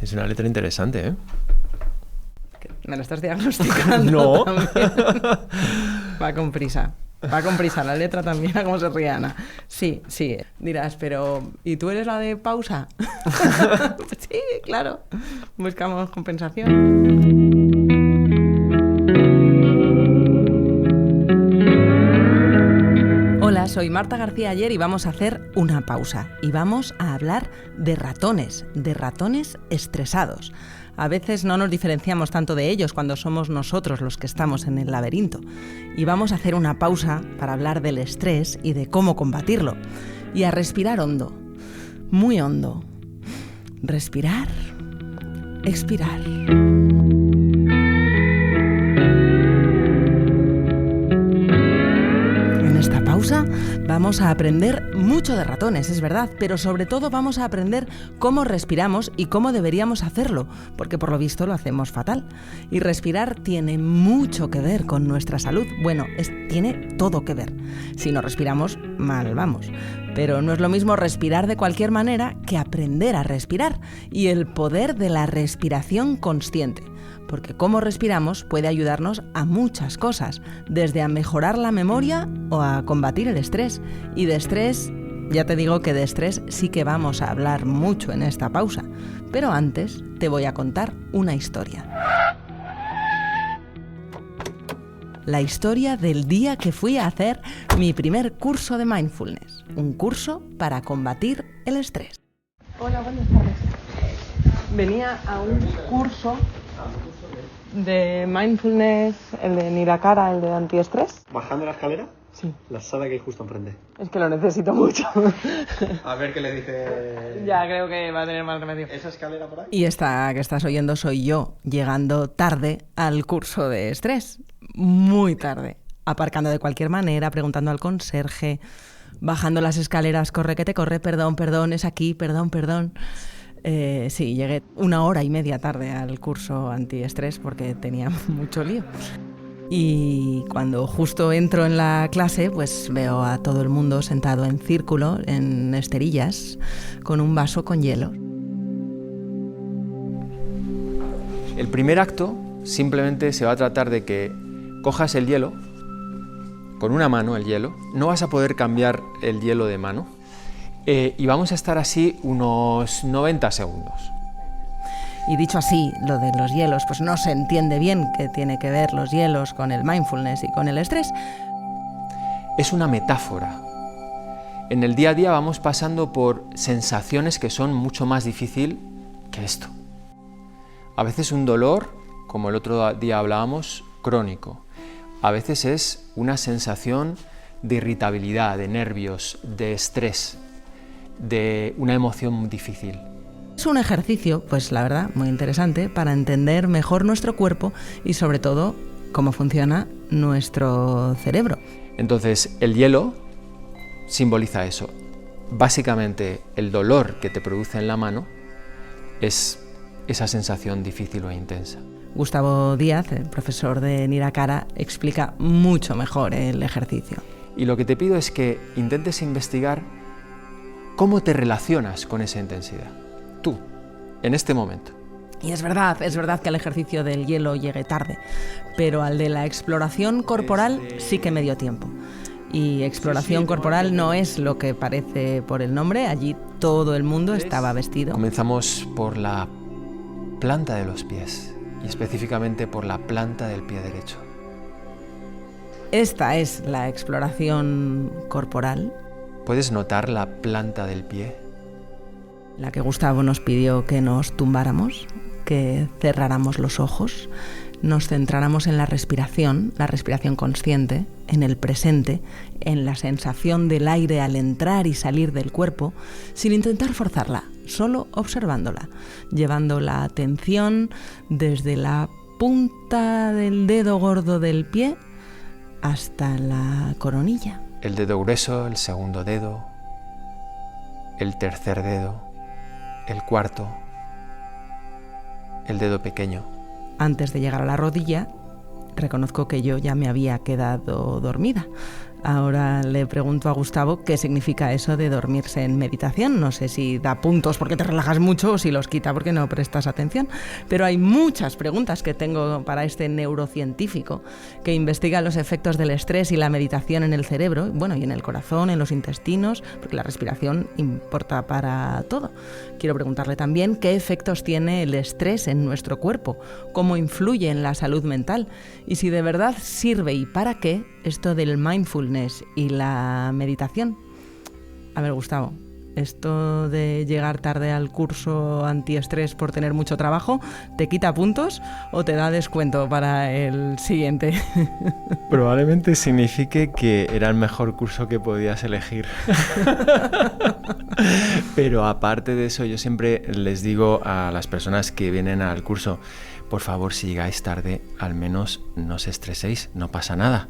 Es una letra interesante, ¿eh? ¿Me lo estás diagnosticando? No. También? Va con prisa. Va con prisa la letra también, a cómo se ríe Ana. Sí, sí. Dirás, pero ¿y tú eres la de pausa? Sí, claro. Buscamos compensación. Hola, soy Marta García Ayer y vamos a hacer una pausa. Y vamos a hablar de ratones estresados. A veces no nos diferenciamos tanto de ellos cuando somos nosotros los que estamos en el laberinto. Y vamos a hacer una pausa para hablar del estrés y de cómo combatirlo. Y a respirar hondo, muy hondo. Respirar, expirar. En esta pausa vamos a aprender mucho de ratones, es verdad, pero sobre todo vamos a aprender cómo respiramos y cómo deberíamos hacerlo, porque por lo visto lo hacemos fatal. Y respirar tiene mucho que ver con nuestra salud. Bueno, tiene todo que ver. Si no respiramos, mal vamos. Pero no es lo mismo respirar de cualquier manera que aprender a respirar y el poder de la respiración consciente. Porque cómo respiramos puede ayudarnos a muchas cosas, desde a mejorar la memoria o a combatir el estrés. Y de estrés, ya te digo que de estrés sí que vamos a hablar mucho en esta pausa. Pero antes te voy a contar una historia. La historia del día que fui a hacer mi primer curso de mindfulness, un curso para combatir el estrés. Hola, buenas tardes. Venía a un curso de mindfulness, el de Nirakara, el de antiestrés. ¿Bajando la escalera? Sí. La sala que hay justo enfrente. Es que lo necesito mucho. A ver qué le dice... Ya creo que va a tener más remedio. ¿Esa escalera por ahí? Y esta que estás oyendo soy yo, llegando tarde al curso de estrés. Muy tarde. Aparcando de cualquier manera, preguntando al conserje, bajando las escaleras, corre que te corre, perdón, es aquí, perdón. Sí, llegué 1 hora y media tarde al curso antiestrés porque tenía mucho lío. Y cuando justo entro en la clase, pues veo a todo el mundo sentado en círculo, en esterillas, con un vaso con hielo. El primer acto simplemente se va a tratar de que cojas el hielo, con una mano el hielo, no vas a poder cambiar el hielo de mano, y vamos a estar así unos 90 segundos. Y dicho así, lo de los hielos, pues no se entiende bien qué tiene que ver los hielos con el mindfulness y con el estrés. Es una metáfora. En el día a día vamos pasando por sensaciones que son mucho más difíciles que esto. A veces un dolor, como el otro día hablábamos, crónico. A veces es una sensación de irritabilidad, de nervios, de estrés, de una emoción difícil. Es un ejercicio, pues la verdad, muy interesante para entender mejor nuestro cuerpo y sobre todo cómo funciona nuestro cerebro. Entonces, el hielo simboliza eso. Básicamente, el dolor que te produce en la mano es esa sensación difícil o intensa. Gustavo Díaz, el profesor de Nirakara, explica mucho mejor el ejercicio. Y lo que te pido es que intentes investigar cómo te relacionas con esa intensidad. Tú, en este momento. Y es verdad que el ejercicio del hielo llegue tarde, pero al de la exploración corporal sí que me dio tiempo. Y exploración corporal no es lo que parece por el nombre, allí todo el mundo estaba vestido. Comenzamos por la planta de los pies y específicamente por la planta del pie derecho. Esta es la exploración corporal. ¿Puedes notar la planta del pie? La que Gustavo nos pidió que nos tumbáramos, que cerráramos los ojos, nos centráramos en la respiración consciente, en el presente, en la sensación del aire al entrar y salir del cuerpo, sin intentar forzarla, solo observándola, llevando la atención desde la punta del dedo gordo del pie hasta la coronilla. El dedo grueso, el segundo dedo, el tercer dedo, el cuarto, el dedo pequeño. Antes de llegar a la rodilla, reconozco que yo ya me había quedado dormida. Ahora le pregunto a Gustavo qué significa eso de dormirse en meditación. No sé si da puntos porque te relajas mucho o si los quita porque no prestas atención. Pero hay muchas preguntas que tengo para este neurocientífico que investiga los efectos del estrés y la meditación en el cerebro, bueno, y en el corazón, en los intestinos, porque la respiración importa para todo. Quiero preguntarle también qué efectos tiene el estrés en nuestro cuerpo, cómo influye en la salud mental y si de verdad sirve y para qué esto del mindfulness y la meditación. A ver, Gustavo, ¿esto de llegar tarde al curso antiestrés por tener mucho trabajo te quita puntos o te da descuento para el siguiente? Probablemente signifique que era el mejor curso que podías elegir. Pero aparte de eso, yo siempre les digo a las personas que vienen al curso: por favor, si llegáis tarde, al menos no os estreséis, no pasa nada.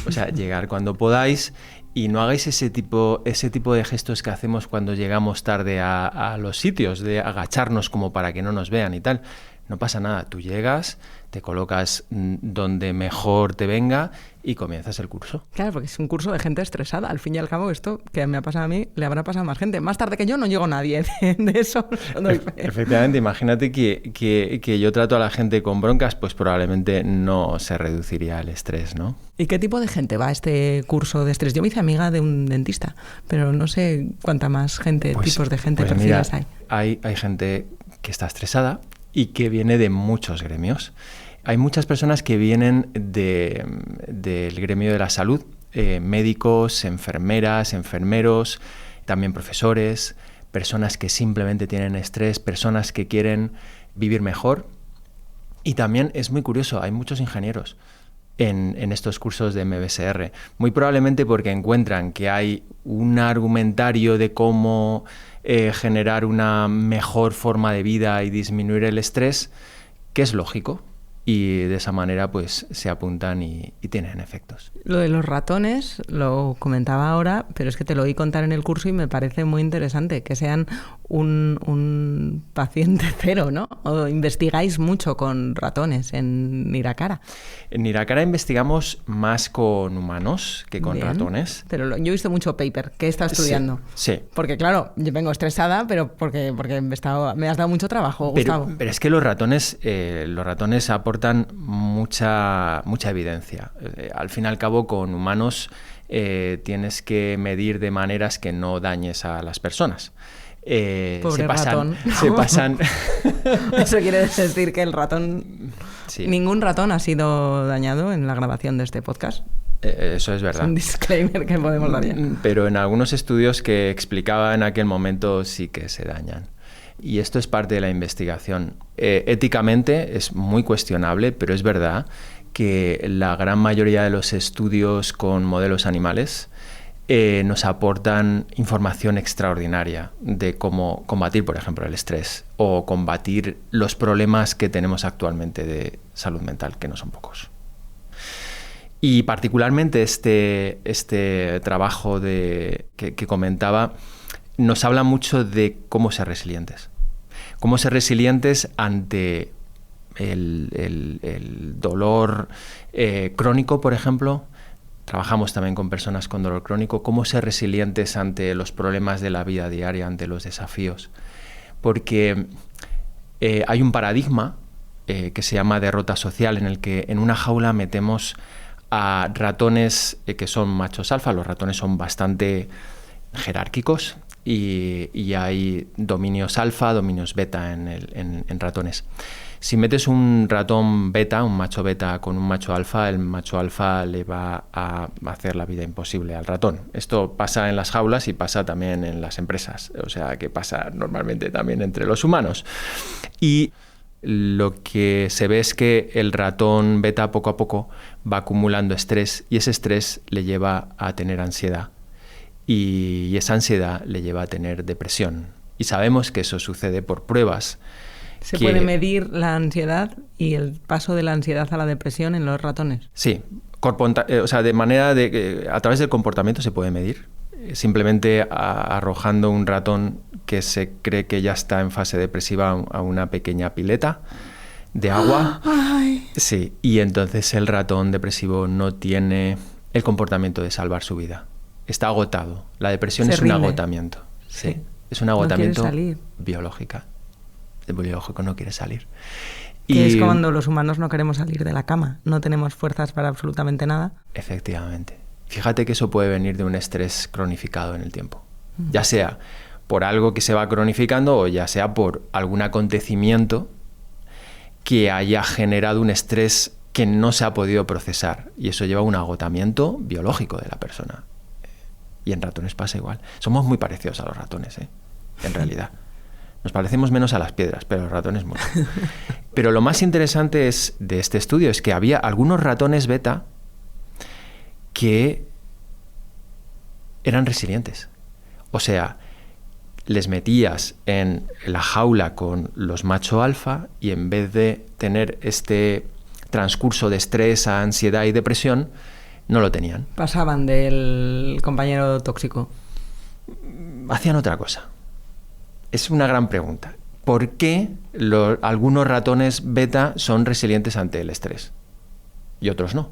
O sea, llegar cuando podáis y no hagáis ese tipo de gestos que hacemos cuando llegamos tarde a los sitios, de agacharnos como para que no nos vean y tal. No pasa nada, tú llegas, te colocas donde mejor te venga y comienzas el curso. Claro, porque es un curso de gente estresada. Al fin y al cabo, esto que me ha pasado a mí, le habrá pasado a más gente. Más tarde que yo no llegó nadie. De eso no doy fe. Efectivamente, imagínate que yo trato a la gente con broncas, pues probablemente no se reduciría el estrés, ¿no? ¿Y qué tipo de gente va a este curso de estrés? Yo me hice amiga de un dentista, pero no sé cuánta más gente, tipos de gente, perfiles hay. Hay gente que está estresada y que viene de muchos gremios. Hay muchas personas que vienen del gremio de la salud, médicos, enfermeras, enfermeros, también profesores, personas que simplemente tienen estrés, personas que quieren vivir mejor. Y también es muy curioso, hay muchos ingenieros en estos cursos de MBSR, muy probablemente porque encuentran que hay un argumentario de cómo generar una mejor forma de vida y disminuir el estrés, que es lógico, y de esa manera pues se apuntan y tienen efectos. Lo de los ratones lo comentaba ahora, pero es que te lo oí contar en el curso y me parece muy interesante que sean un paciente cero, ¿no? O investigáis mucho con ratones en Niracara. En Niracara investigamos más con humanos que con ratones. Pero yo he visto mucho paper que he estado estudiando. Sí. Porque claro, yo vengo estresada, pero porque me has dado mucho trabajo, Gustavo. Pero es que los ratones aportan mucha evidencia. Al fin y al cabo, con humanos tienes que medir de maneras que no dañes a las personas. Pobre ratón. Se pasan. Eso quiere decir que el ratón... Sí. Ningún ratón ha sido dañado en la grabación de este podcast. Eso es verdad. Es un disclaimer que podemos dar ya. Pero en algunos estudios que explicaba en aquel momento sí que se dañan. Y esto es parte de la investigación. Éticamente es muy cuestionable, pero es verdad que la gran mayoría de los estudios con modelos animales nos aportan información extraordinaria de cómo combatir, por ejemplo, el estrés o combatir los problemas que tenemos actualmente de salud mental, que no son pocos. Y particularmente este trabajo que comentaba nos habla mucho de cómo ser resilientes. Cómo ser resilientes ante el dolor crónico, por ejemplo. Trabajamos también con personas con dolor crónico. Cómo ser resilientes ante los problemas de la vida diaria, ante los desafíos. Porque hay un paradigma que se llama derrota social, en el que en una jaula metemos a ratones que son machos alfa. Los ratones son bastante jerárquicos y hay dominios alfa, dominios beta en ratones. Si metes un ratón beta, un macho beta con un macho alfa, el macho alfa le va a hacer la vida imposible al ratón. Esto pasa en las jaulas y pasa también en las empresas, o sea que pasa normalmente también entre los humanos. Y lo que se ve es que el ratón beta poco a poco va acumulando estrés y ese estrés le lleva a tener ansiedad y esa ansiedad le lleva a tener depresión. Y sabemos que eso sucede por pruebas. ¿Se puede medir la ansiedad y el paso de la ansiedad a la depresión en los ratones? Sí, o sea, de manera a través del comportamiento se puede medir. Simplemente arrojando un ratón que se cree que ya está en fase depresiva a una pequeña pileta de agua. ¡Ay! Sí, y entonces el ratón depresivo no tiene el comportamiento de salvar su vida. Está agotado. La depresión es un agotamiento. Sí. Es un agotamiento biológico. El biológico no quiere salir. Que es cuando los humanos no queremos salir de la cama, no tenemos fuerzas para absolutamente nada. Efectivamente. Fíjate que eso puede venir de un estrés cronificado en el tiempo. Ya sea por algo que se va cronificando o ya sea por algún acontecimiento que haya generado un estrés que no se ha podido procesar. Y eso lleva a un agotamiento biológico de la persona. Y en ratones pasa igual. Somos muy parecidos a los ratones, en realidad. Nos parecemos menos a las piedras, pero los ratones mucho. Pero lo más interesante de este estudio es que había algunos ratones beta que eran resilientes. O sea, les metías en la jaula con los macho alfa y en vez de tener este transcurso de estrés, ansiedad y depresión, no lo tenían. Pasaban del compañero tóxico. Hacían otra cosa. Es una gran pregunta. ¿Por qué algunos ratones beta son resilientes ante el estrés y otros no?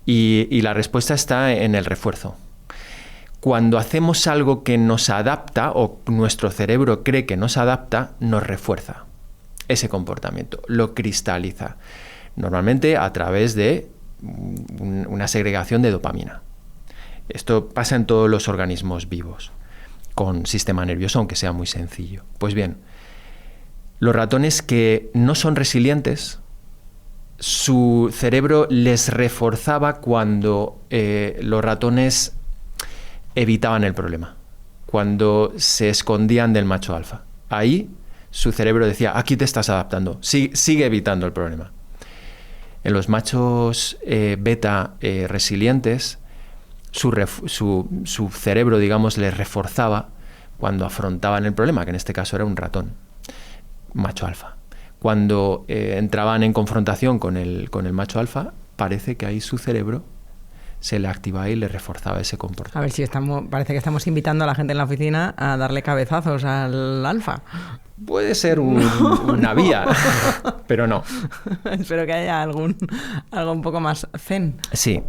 Y la respuesta está en el refuerzo. Cuando hacemos algo que nos adapta o nuestro cerebro cree que nos adapta, nos refuerza ese comportamiento, lo cristaliza. Normalmente a través de una segregación de dopamina. Esto pasa en todos los organismos vivos, con sistema nervioso, aunque sea muy sencillo. Pues bien, los ratones que no son resilientes, su cerebro les reforzaba cuando los ratones evitaban el problema, cuando se escondían del macho alfa. Ahí su cerebro decía, aquí te estás adaptando, sigue evitando el problema. En los machos beta resilientes, su cerebro, digamos, les reforzaba cuando afrontaban el problema, que en este caso era un ratón, macho alfa. Cuando entraban en confrontación con el macho alfa, parece que ahí su cerebro se le activaba y le reforzaba ese comportamiento. A ver si parece que estamos invitando a la gente en la oficina a darle cabezazos al alfa. Puede ser una vía, pero no. Espero que haya algo un poco más zen. Sí.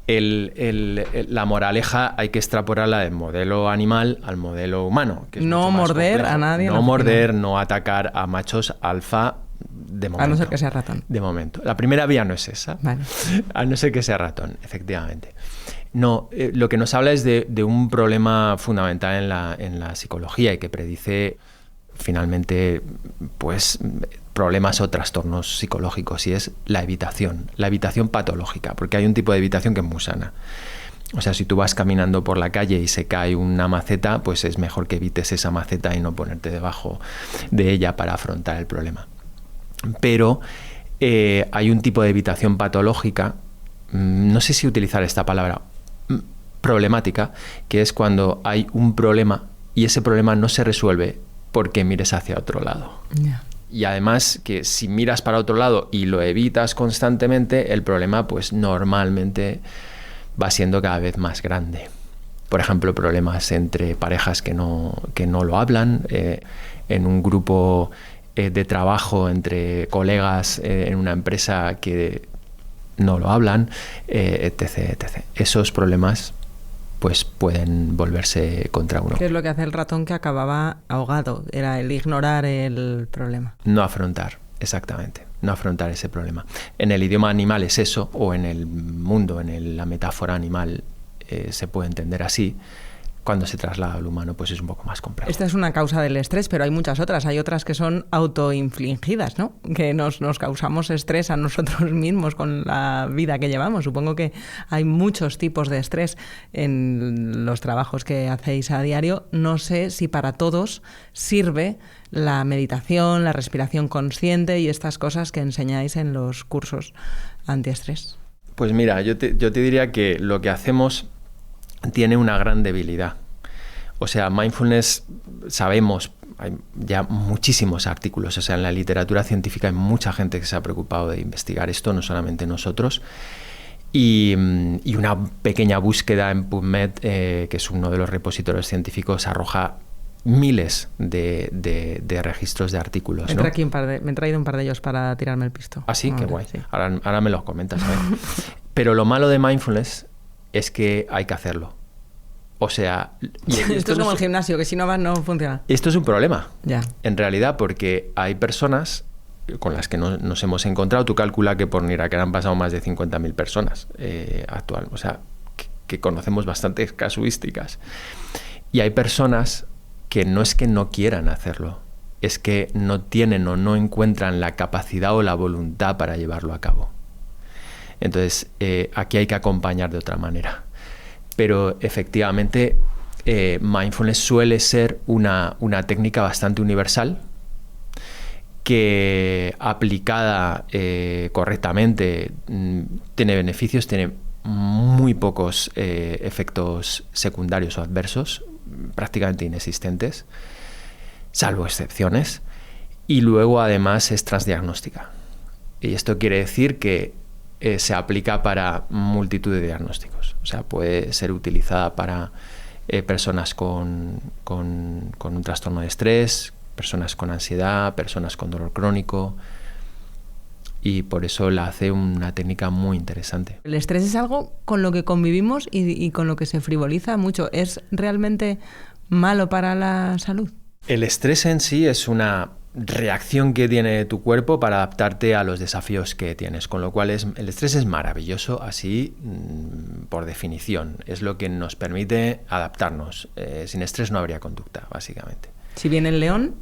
La moraleja hay que extrapolarla del modelo animal al modelo humano. Que es no morder a nadie. No morder, no atacar a machos alfa de momento. A no ser que sea ratón. De momento. La primera vía no es esa. Vale. A no ser que sea ratón, efectivamente. No, lo que nos habla es de un problema fundamental en la psicología y que predice finalmente pues problemas o trastornos psicológicos, y es la evitación patológica, porque hay un tipo de evitación que es muy sana. O sea, si tú vas caminando por la calle y se cae una maceta, pues es mejor que evites esa maceta y no ponerte debajo de ella para afrontar el problema. Pero hay un tipo de evitación patológica, no sé si utilizar esta palabra, problemática, que es cuando hay un problema y ese problema no se resuelve porque mires hacia otro lado. Yeah. Y además que si miras para otro lado y lo evitas constantemente, el problema pues normalmente va siendo cada vez más grande. Por ejemplo, problemas entre parejas que no lo hablan, en un grupo de trabajo entre colegas en una empresa que no lo hablan, etc. Esos problemas pues pueden volverse contra uno. ¿Qué es lo que hace el ratón que acababa ahogado? Era el ignorar el problema. No afrontar, exactamente. No afrontar ese problema. En el idioma animal es eso, o en el mundo, en la metáfora animal, se puede entender así. Cuando se traslada al humano, pues es un poco más complejo. Esta es una causa del estrés, pero hay muchas otras. Hay otras que son autoinfligidas, ¿no? Que nos causamos estrés a nosotros mismos con la vida que llevamos. Supongo que hay muchos tipos de estrés en los trabajos que hacéis a diario. No sé si para todos sirve la meditación, la respiración consciente y estas cosas que enseñáis en los cursos antiestrés. Pues mira, yo te diría que lo que hacemos tiene una gran debilidad. O sea, mindfulness, sabemos, hay ya muchísimos artículos, o sea, en la literatura científica hay mucha gente que se ha preocupado de investigar esto, no solamente nosotros, y una pequeña búsqueda en PubMed, que es uno de los repositorios científicos, arroja miles de registros de artículos, ¿no? Me he traído un par de ellos para tirarme el pisto. Ah, sí, qué guay. Sí. Ahora me los comentas, ¿sabes? Pero lo malo de mindfulness es que hay que hacerlo. O sea... Esto es como el gimnasio, que si no vas no funciona. Esto es un problema, Ya. en realidad, porque hay personas con las que nos hemos encontrado. Tú calcula que por Niraquera han pasado más de 50.000 personas actual. O sea, que conocemos bastantes casuísticas. Y hay personas que no es que no quieran hacerlo, es que no tienen o no encuentran la capacidad o la voluntad para llevarlo a cabo. Entonces, aquí hay que acompañar de otra manera. Pero efectivamente, mindfulness suele ser una técnica bastante universal que aplicada correctamente tiene beneficios, tiene muy pocos efectos secundarios o adversos, prácticamente inexistentes, salvo excepciones, y luego además es transdiagnóstica. Y esto quiere decir que se aplica para multitud de diagnósticos. O sea, puede ser utilizada para personas con un trastorno de estrés, personas con ansiedad, personas con dolor crónico, y por eso la hace una técnica muy interesante. El estrés es algo con lo que convivimos y con lo que se frivoliza mucho. ¿Es realmente malo para la salud? El estrés en sí es una reacción que tiene tu cuerpo para adaptarte a los desafíos que tienes, con lo cual el estrés es maravilloso así por definición. Es lo que nos permite adaptarnos. Sin estrés no habría conducta, básicamente. Si viene el león,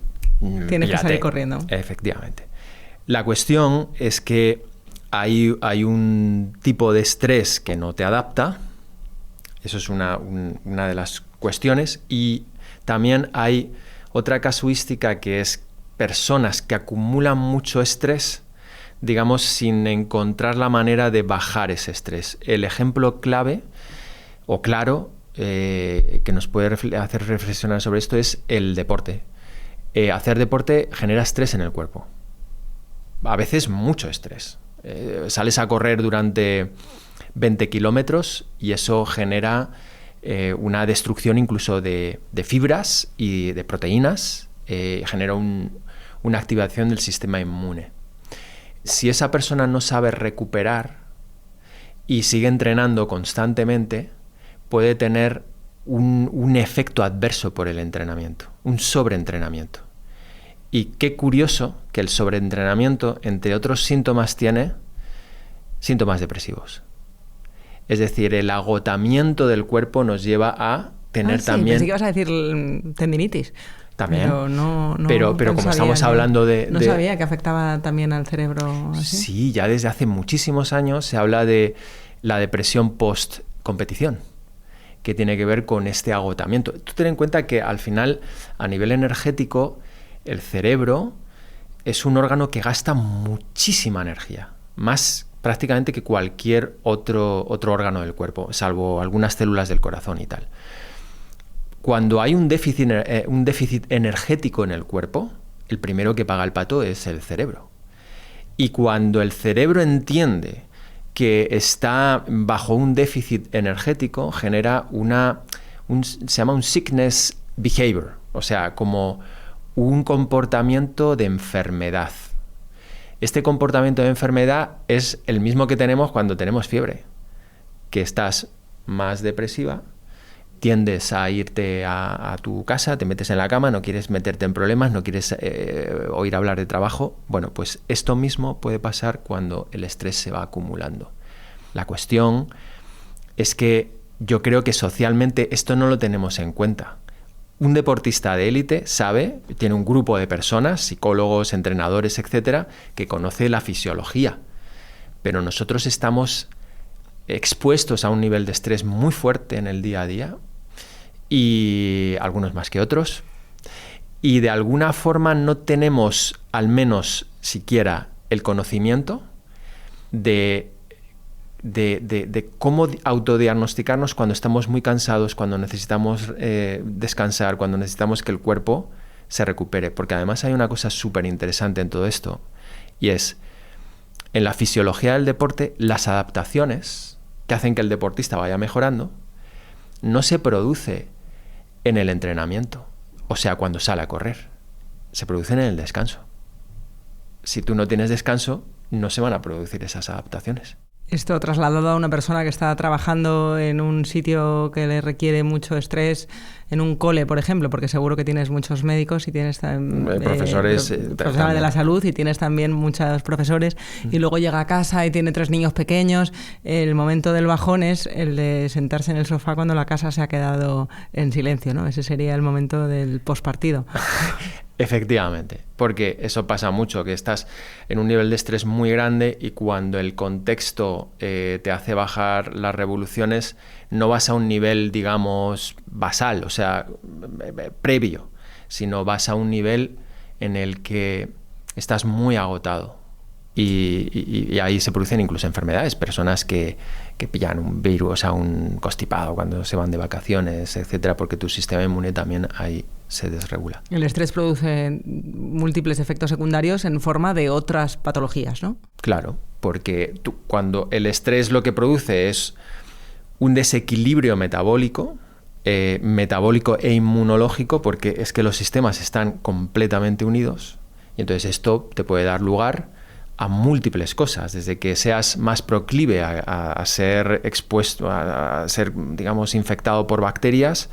tienes que salir corriendo. Efectivamente. La cuestión es que hay un tipo de estrés que no te adapta. Eso es una de las cuestiones. Y también hay otra casuística que es personas que acumulan mucho estrés, digamos, sin encontrar la manera de bajar ese estrés. El ejemplo clave o claro que nos puede hacer reflexionar sobre esto es el deporte. Hacer deporte genera estrés en el cuerpo. A veces mucho estrés. Sales a correr durante 20 kilómetros y eso genera una destrucción incluso de fibras y de proteínas, genera una activación del sistema inmune. Si esa persona no sabe recuperar y sigue entrenando constantemente, puede tener un efecto adverso por el entrenamiento, un sobreentrenamiento. Y qué curioso que el sobreentrenamiento, entre otros síntomas, tiene síntomas depresivos. Es decir, el agotamiento del cuerpo nos lleva a tener también... Pensé que ibas a decir tendinitis. También. Pero como estamos hablando de... No sabía que afectaba también al cerebro así. Sí, ya desde hace muchísimos años se habla de la depresión post-competición, que tiene que ver con este agotamiento. Tú ten en cuenta que al final, a nivel energético, el cerebro es un órgano que gasta muchísima energía, más prácticamente que cualquier otro órgano del cuerpo, salvo algunas células del corazón y tal. Cuando hay un déficit energético en el cuerpo, el primero que paga el pato es el cerebro. Y cuando el cerebro entiende que está bajo un déficit energético, genera se llama un sickness behavior, o sea, como un comportamiento de enfermedad. Este comportamiento de enfermedad es el mismo que tenemos cuando tenemos fiebre, que estás más depresiva, tiendes a irte a tu casa, te metes en la cama, no quieres meterte en problemas, no quieres oír hablar de trabajo. Bueno, pues esto mismo puede pasar cuando el estrés se va acumulando. La cuestión es que yo creo que socialmente esto no lo tenemos en cuenta. Un deportista de élite sabe, tiene un grupo de personas, psicólogos, entrenadores, etcétera, que conoce la fisiología. Pero nosotros estamos expuestos a un nivel de estrés muy fuerte en el día a día, y algunos más que otros, y de alguna forma no tenemos, al menos siquiera, el conocimiento de cómo autodiagnosticarnos cuando estamos muy cansados, cuando necesitamos descansar, cuando necesitamos que el cuerpo se recupere. Porque además hay una cosa súper interesante en todo esto, y es, en la fisiología del deporte, las adaptaciones que hacen que el deportista vaya mejorando no se produce en el entrenamiento, o sea, cuando sale a correr, se producen en el descanso. Si tú no tienes descanso, no se van a producir esas adaptaciones. Esto trasladado a una persona que está trabajando en un sitio que le requiere mucho estrés, en un cole, por ejemplo, porque seguro que tienes muchos médicos y tienes profesores de la salud y tienes también muchos profesores, y luego llega a casa y tiene 3 niños pequeños. El momento del bajón es el de sentarse en el sofá cuando la casa se ha quedado en silencio, ¿no? Ese sería el momento del postpartido. Efectivamente, porque eso pasa mucho, que estás en un nivel de estrés muy grande y cuando el contexto te hace bajar las revoluciones, no vas a un nivel, digamos, basal, o sea, previo, sino vas a un nivel en el que estás muy agotado. Y ahí se producen incluso enfermedades, personas que pillan un virus, o sea, un constipado cuando se van de vacaciones, etcétera, porque tu sistema inmune también ahí se desregula. El estrés produce múltiples efectos secundarios en forma de otras patologías, ¿no? Claro, porque cuando el estrés lo que produce es un desequilibrio metabólico e inmunológico, porque es que los sistemas están completamente unidos, y entonces esto te puede dar lugar a múltiples cosas, desde que seas más proclive a ser expuesto, a ser, digamos, infectado por bacterias,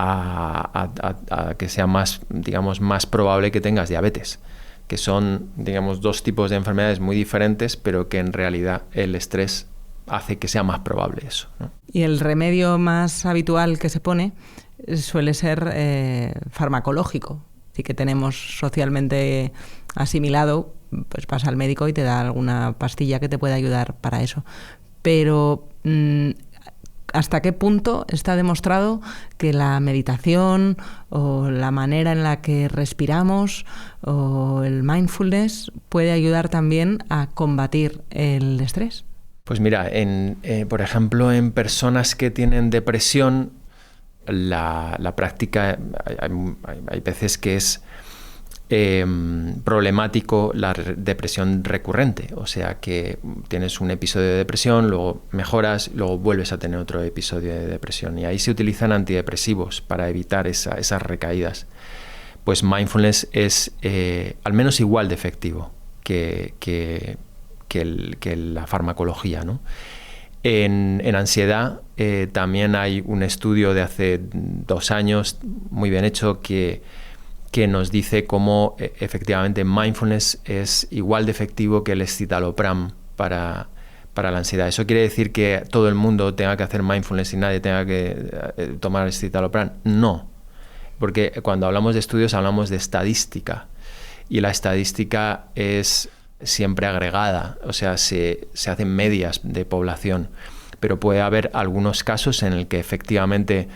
a que sea más, digamos, más probable que tengas diabetes, que son, digamos, 2 tipos de enfermedades muy diferentes, pero que en realidad el estrés hace que sea más probable eso, ¿no? Y el remedio más habitual que se pone suele ser farmacológico. Así que tenemos socialmente asimilado, pues vas al médico y te da alguna pastilla que te puede ayudar para eso. Pero ¿hasta qué punto está demostrado que la meditación o la manera en la que respiramos o el mindfulness puede ayudar también a combatir el estrés? Pues mira, por ejemplo, en personas que tienen depresión, la práctica, hay veces que es problemático la depresión recurrente, o sea que tienes un episodio de depresión, luego mejoras, luego vuelves a tener otro episodio de depresión, y ahí se utilizan antidepresivos para evitar esas recaídas. Pues mindfulness es al menos igual de efectivo que la farmacología, ¿no? En ansiedad también hay un estudio de hace 2 años muy bien hecho que nos dice cómo efectivamente mindfulness es igual de efectivo que el escitalopram para la ansiedad. ¿Eso quiere decir que todo el mundo tenga que hacer mindfulness y nadie tenga que tomar escitalopram? No, porque cuando hablamos de estudios hablamos de estadística, y la estadística es siempre agregada, o sea, se hacen medias de población, pero puede haber algunos casos en el que efectivamente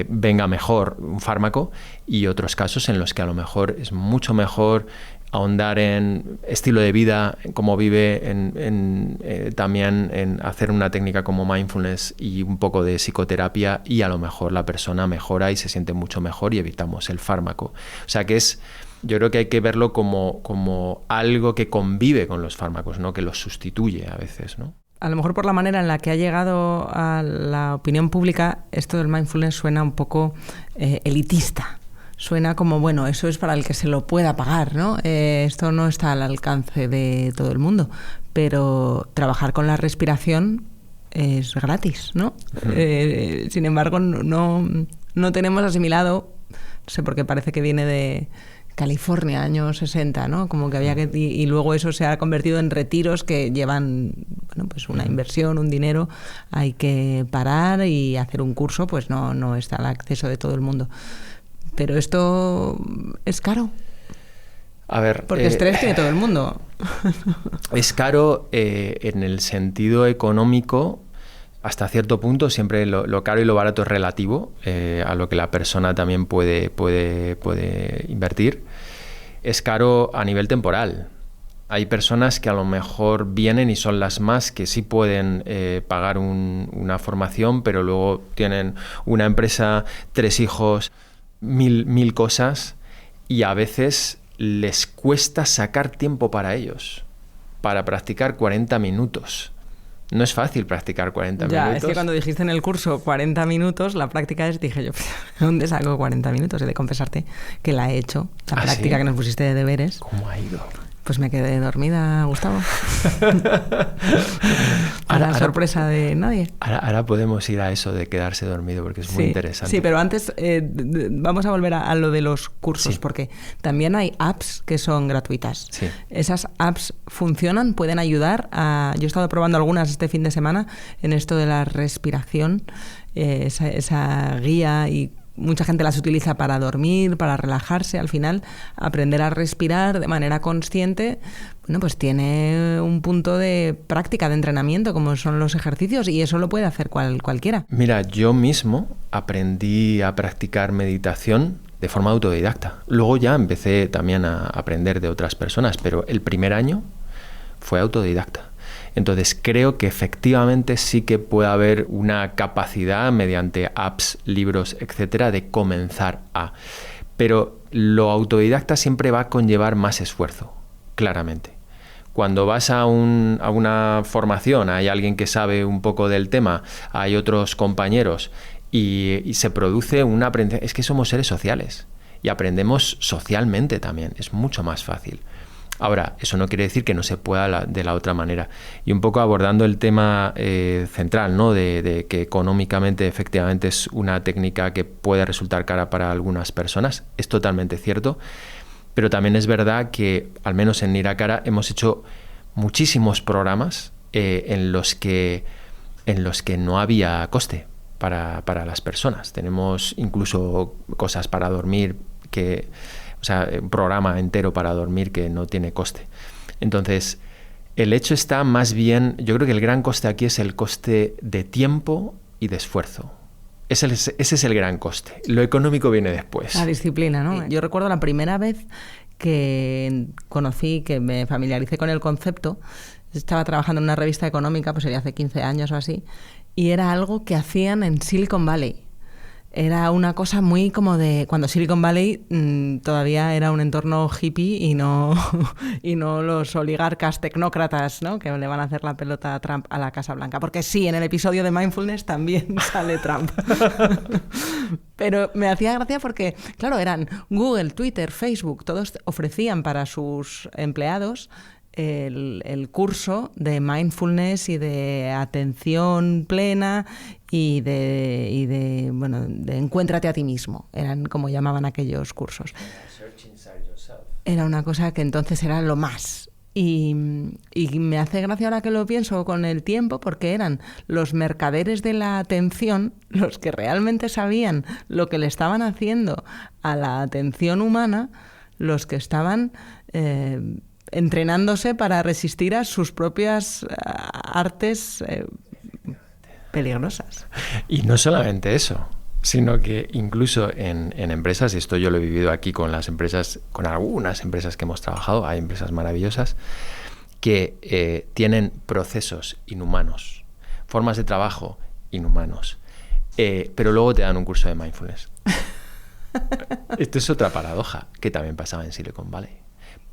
venga mejor un fármaco, y otros casos en los que a lo mejor es mucho mejor ahondar en estilo de vida, en cómo vive, también en hacer una técnica como mindfulness y un poco de psicoterapia, y a lo mejor la persona mejora y se siente mucho mejor y evitamos el fármaco. O sea que yo creo que hay que verlo como algo que convive con los fármacos, no que los sustituye a veces, ¿no? A lo mejor por la manera en la que ha llegado a la opinión pública, esto del mindfulness suena un poco elitista. Suena como, bueno, eso es para el que se lo pueda pagar, ¿no? Esto no está al alcance de todo el mundo. Pero trabajar con la respiración es gratis, ¿no? Sin embargo, no tenemos asimilado, no sé por qué parece que viene de California, años 60, ¿no? Como que había que... Y luego eso se ha convertido en retiros que llevan, bueno, pues una inversión, un dinero. Hay que parar y hacer un curso, pues no está al acceso de todo el mundo. Pero esto es caro. A ver, porque estrés tiene todo el mundo. Es caro en el sentido económico. Hasta cierto punto siempre lo caro y lo barato es relativo a lo que la persona también puede invertir. Es caro a nivel temporal. Hay personas que a lo mejor vienen y son las más que sí pueden pagar una formación, pero luego tienen una empresa, 3 hijos, mil cosas, y a veces les cuesta sacar tiempo para ellos, para practicar 40 minutos. No es fácil practicar 40 minutos. Ya, es que cuando dijiste en el curso 40 minutos, la práctica dije yo, ¿dónde saco 40 minutos? He de confesarte que la he hecho, la práctica, ¿sí?, que nos pusiste de deberes. ¿Cómo ha ido? Pues me quedé dormida, Gustavo. A la sorpresa de nadie. Ahora podemos ir a eso de quedarse dormido porque es muy interesante. Sí, pero antes vamos a volver a lo de los cursos, Sí. porque también hay apps que son gratuitas. Sí. ¿Esas apps funcionan? ¿Pueden ayudar? Yo he estado probando algunas este fin de semana en esto de la respiración, esa guía, y mucha gente las utiliza para dormir, para relajarse. Al final, aprender a respirar de manera consciente, bueno, pues tiene un punto de práctica, de entrenamiento, como son los ejercicios, y eso lo puede hacer cualquiera. Mira, yo mismo aprendí a practicar meditación de forma autodidacta. Luego ya empecé también a aprender de otras personas, pero el primer año fue autodidacta. Entonces creo que efectivamente sí que puede haber una capacidad mediante apps, libros, etcétera, de comenzar a. Pero lo autodidacta siempre va a conllevar más esfuerzo, claramente. Cuando vas a una formación, hay alguien que sabe un poco del tema, hay otros compañeros y se produce un aprendizaje. Es que somos seres sociales y aprendemos socialmente también, es mucho más fácil. Ahora, eso no quiere decir que no se pueda de la otra manera. Y un poco abordando el tema central, ¿no? de que económicamente efectivamente es una técnica que puede resultar cara para algunas personas, es totalmente cierto, pero también es verdad que, al menos en Niracara, hemos hecho muchísimos programas en los que no había coste para las personas. Tenemos incluso cosas para dormir o sea, un programa entero para dormir que no tiene coste. Entonces, el hecho está más bien, yo creo que el gran coste aquí es el coste de tiempo y de esfuerzo. Ese es el gran coste. Lo económico viene después. La disciplina, ¿no? Yo recuerdo la primera vez que me familiaricé con el concepto. Estaba trabajando en una revista económica, pues sería hace 15 años o así, y era algo que hacían en Silicon Valley. Era una cosa muy como de cuando Silicon Valley todavía era un entorno hippie y no los oligarcas tecnócratas, ¿no? Que le van a hacer la pelota a Trump a la Casa Blanca. Porque sí, en el episodio de Mindfulness también sale Trump. Pero me hacía gracia porque, claro, eran Google, Twitter, Facebook, todos ofrecían para sus empleados el curso de mindfulness y de atención plena y de encuéntrate a ti mismo, eran como llamaban aquellos cursos. Era una cosa que entonces era lo más. Y me hace gracia ahora que lo pienso con el tiempo, porque eran los mercaderes de la atención los que realmente sabían lo que le estaban haciendo a la atención humana, los que estaban entrenándose para resistir a sus propias artes peligrosas. Y no solamente eso, sino que incluso en empresas, y esto yo lo he vivido aquí con las empresas, con algunas empresas que hemos trabajado, hay empresas maravillosas que tienen procesos inhumanos, formas de trabajo inhumanos, pero luego te dan un curso de mindfulness. Esto es otra paradoja que también pasaba en Silicon Valley.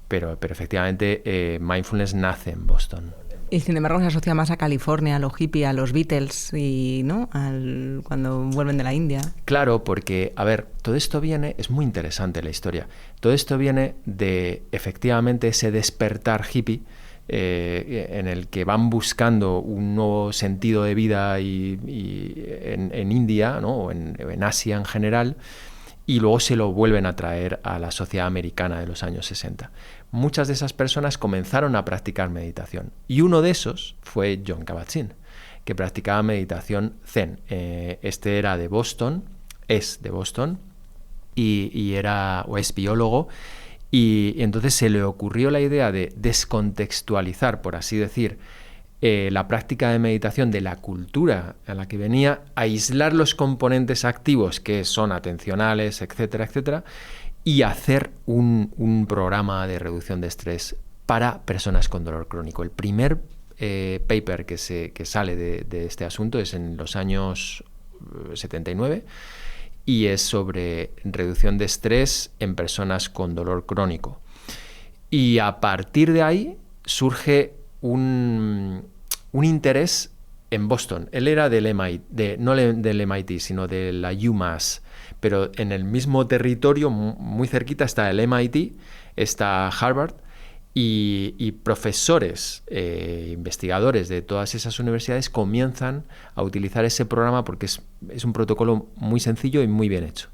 Pero efectivamente mindfulness nace en Boston. Y sin embargo se asocia más a California, a los hippies, a los Beatles, y ¿no? Cuando vuelven de la India. Claro, porque, a ver, todo esto viene, es muy interesante la historia, todo esto viene de efectivamente ese despertar hippie en el que van buscando un nuevo sentido de vida y en India, ¿no? o en Asia en general, y luego se lo vuelven a traer a la sociedad americana de los años 60. Muchas de esas personas comenzaron a practicar meditación y uno de esos fue Jon Kabat-Zinn, que practicaba meditación zen. Este era de Boston, es de Boston y es biólogo, y entonces se le ocurrió la idea de descontextualizar, por así decir, la práctica de meditación de la cultura a la que venía, aislar los componentes activos que son atencionales, etcétera, etcétera, y hacer un programa de reducción de estrés para personas con dolor crónico. El primer paper que sale de este asunto es en los años 79 y es sobre reducción de estrés en personas con dolor crónico. Y a partir de ahí surge un interés en Boston. Él era del MIT, no del MIT, sino de la UMass, pero en el mismo territorio, muy cerquita, está el MIT, está Harvard, Y profesores, investigadores de todas esas universidades comienzan a utilizar ese programa porque es un protocolo muy sencillo y muy bien hecho.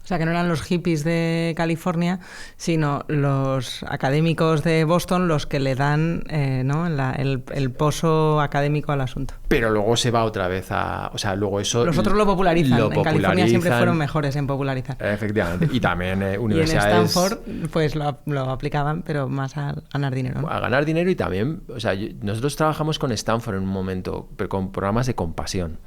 O sea, que no eran los hippies de California, sino los académicos de Boston los que le dan ¿no? el pozo académico al asunto. Pero luego se va otra vez a... O sea, luego eso... Los otros lo popularizan. En California siempre fueron mejores en popularizar. Efectivamente. Y también universidades... Y en Stanford pues lo aplicaban, pero más a ganar dinero, ¿no? A ganar dinero y también... O sea, nosotros trabajamos con Stanford en un momento, pero con programas de compasión,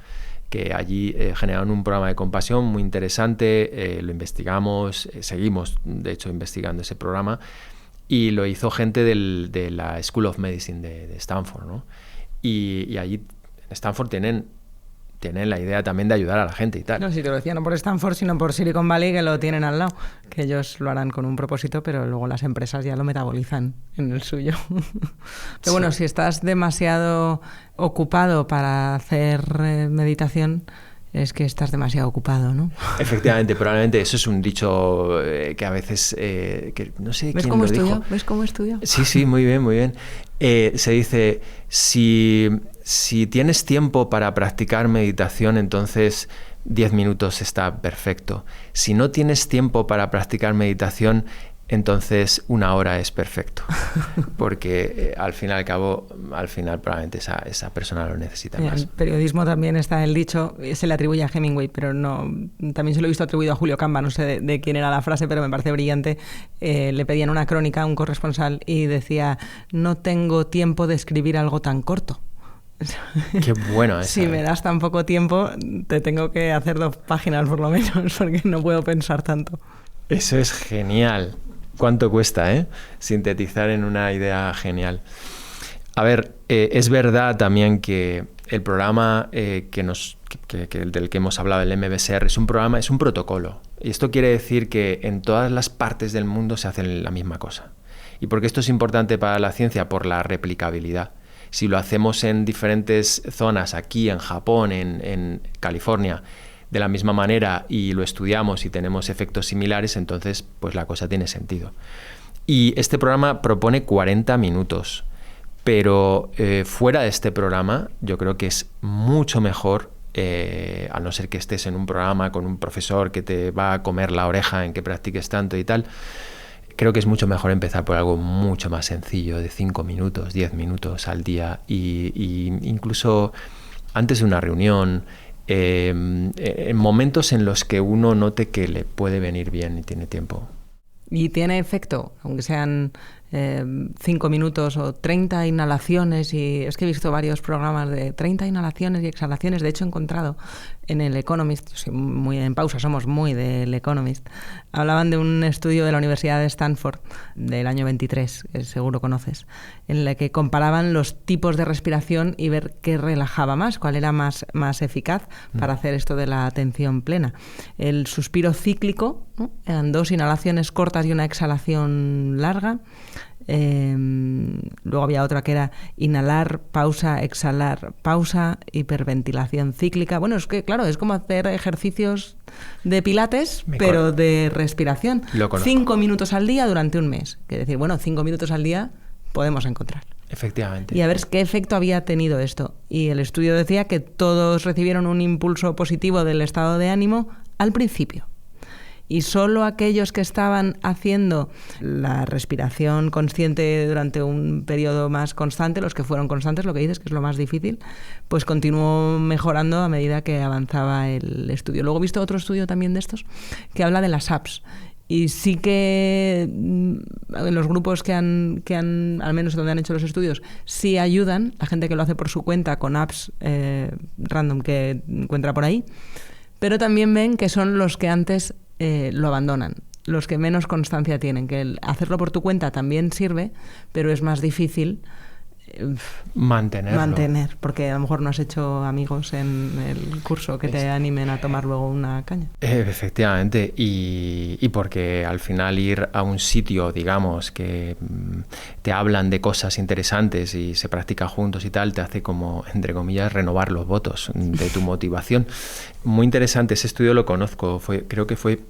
que allí generaron un programa de compasión muy interesante, lo investigamos, seguimos de hecho investigando ese programa, y lo hizo gente de la School of Medicine de Stanford, ¿no? Y allí en Stanford tienen la idea también de ayudar a la gente y tal. No, si te lo decía, no por Stanford, sino por Silicon Valley, que lo tienen al lado, que ellos lo harán con un propósito, pero luego las empresas ya lo metabolizan en el suyo. Pero bueno, si estás demasiado ocupado para hacer meditación, es que estás demasiado ocupado, ¿no? Efectivamente, probablemente eso es un dicho que a veces, que no sé quién lo dijo. ¿Ves cómo estudio? Sí, muy bien, muy bien. Se dice, si tienes tiempo para practicar meditación, entonces 10 minutos está perfecto. Si no tienes tiempo para practicar meditación, entonces 1 hora es perfecto. Porque al fin y al cabo, probablemente esa persona lo necesita más. En el periodismo también está el dicho, se le atribuye a Hemingway, pero no, también se lo he visto atribuido a Julio Camba, no sé de quién era la frase, pero me parece brillante. Le pedían una crónica a un corresponsal y decía, no tengo tiempo de escribir algo tan corto. Qué bueno esa. Si me das tan poco tiempo, te tengo que hacer 2 páginas por lo menos, porque no puedo pensar tanto. Eso es genial. ¿Cuánto cuesta, sintetizar en una idea genial? A ver, es verdad también que el programa del que hemos hablado, el MBSR, es un protocolo. Y esto quiere decir que en todas las partes del mundo se hace la misma cosa. ¿Y por qué esto es importante para la ciencia? Por la replicabilidad. Si lo hacemos en diferentes zonas, aquí, en Japón, en California, de la misma manera y lo estudiamos y tenemos efectos similares, entonces pues la cosa tiene sentido. Y este programa propone 40 minutos, pero fuera de este programa yo creo que es mucho mejor, a no ser que estés en un programa con un profesor que te va a comer la oreja en que practiques tanto y tal, creo que es mucho mejor empezar por algo mucho más sencillo, de 5 minutos, 10 minutos al día, y incluso antes de una reunión, en momentos en los que uno note que le puede venir bien y tiene tiempo. Y tiene efecto, aunque sean 5 minutos o 30 inhalaciones, y es que he visto varios programas de 30 inhalaciones y exhalaciones. De hecho, he encontrado en el Economist, muy en pausa, somos muy del Economist, hablaban de un estudio de la Universidad de Stanford del año 23, que seguro conoces, en el que comparaban los tipos de respiración y ver qué relajaba más, cuál era más eficaz para hacer esto de la atención plena. El suspiro cíclico, ¿no? Eran 2 inhalaciones cortas y una exhalación larga. Luego había otra que era inhalar, pausa, exhalar, pausa, hiperventilación cíclica. Bueno, es que claro, es como hacer ejercicios de pilates, pero de respiración. 5 minutos al día durante un mes. Es decir, bueno, 5 minutos al día podemos encontrar. Efectivamente. Y a ver qué efecto había tenido esto. Y el estudio decía que todos recibieron un impulso positivo del estado de ánimo al principio. Y solo aquellos que estaban haciendo la respiración consciente durante un periodo más constante, los que fueron constantes, lo que dices, que es lo más difícil, pues continuó mejorando a medida que avanzaba el estudio. Luego he visto otro estudio también de estos que habla de las apps. Y sí que en los grupos que han, al menos donde han hecho los estudios, sí ayudan, la gente que lo hace por su cuenta con apps random que encuentra por ahí, pero también ven que son los que antes lo abandonan, los que menos constancia tienen, que el hacerlo por tu cuenta también sirve, pero es más difícil mantener, porque a lo mejor no has hecho amigos en el curso que te animen a tomar luego una caña. Efectivamente, y porque al final ir a un sitio, digamos, que te hablan de cosas interesantes y se practica juntos y tal, te hace como, entre comillas, renovar los votos de tu motivación. Muy interesante, ese estudio lo conozco, creo que fue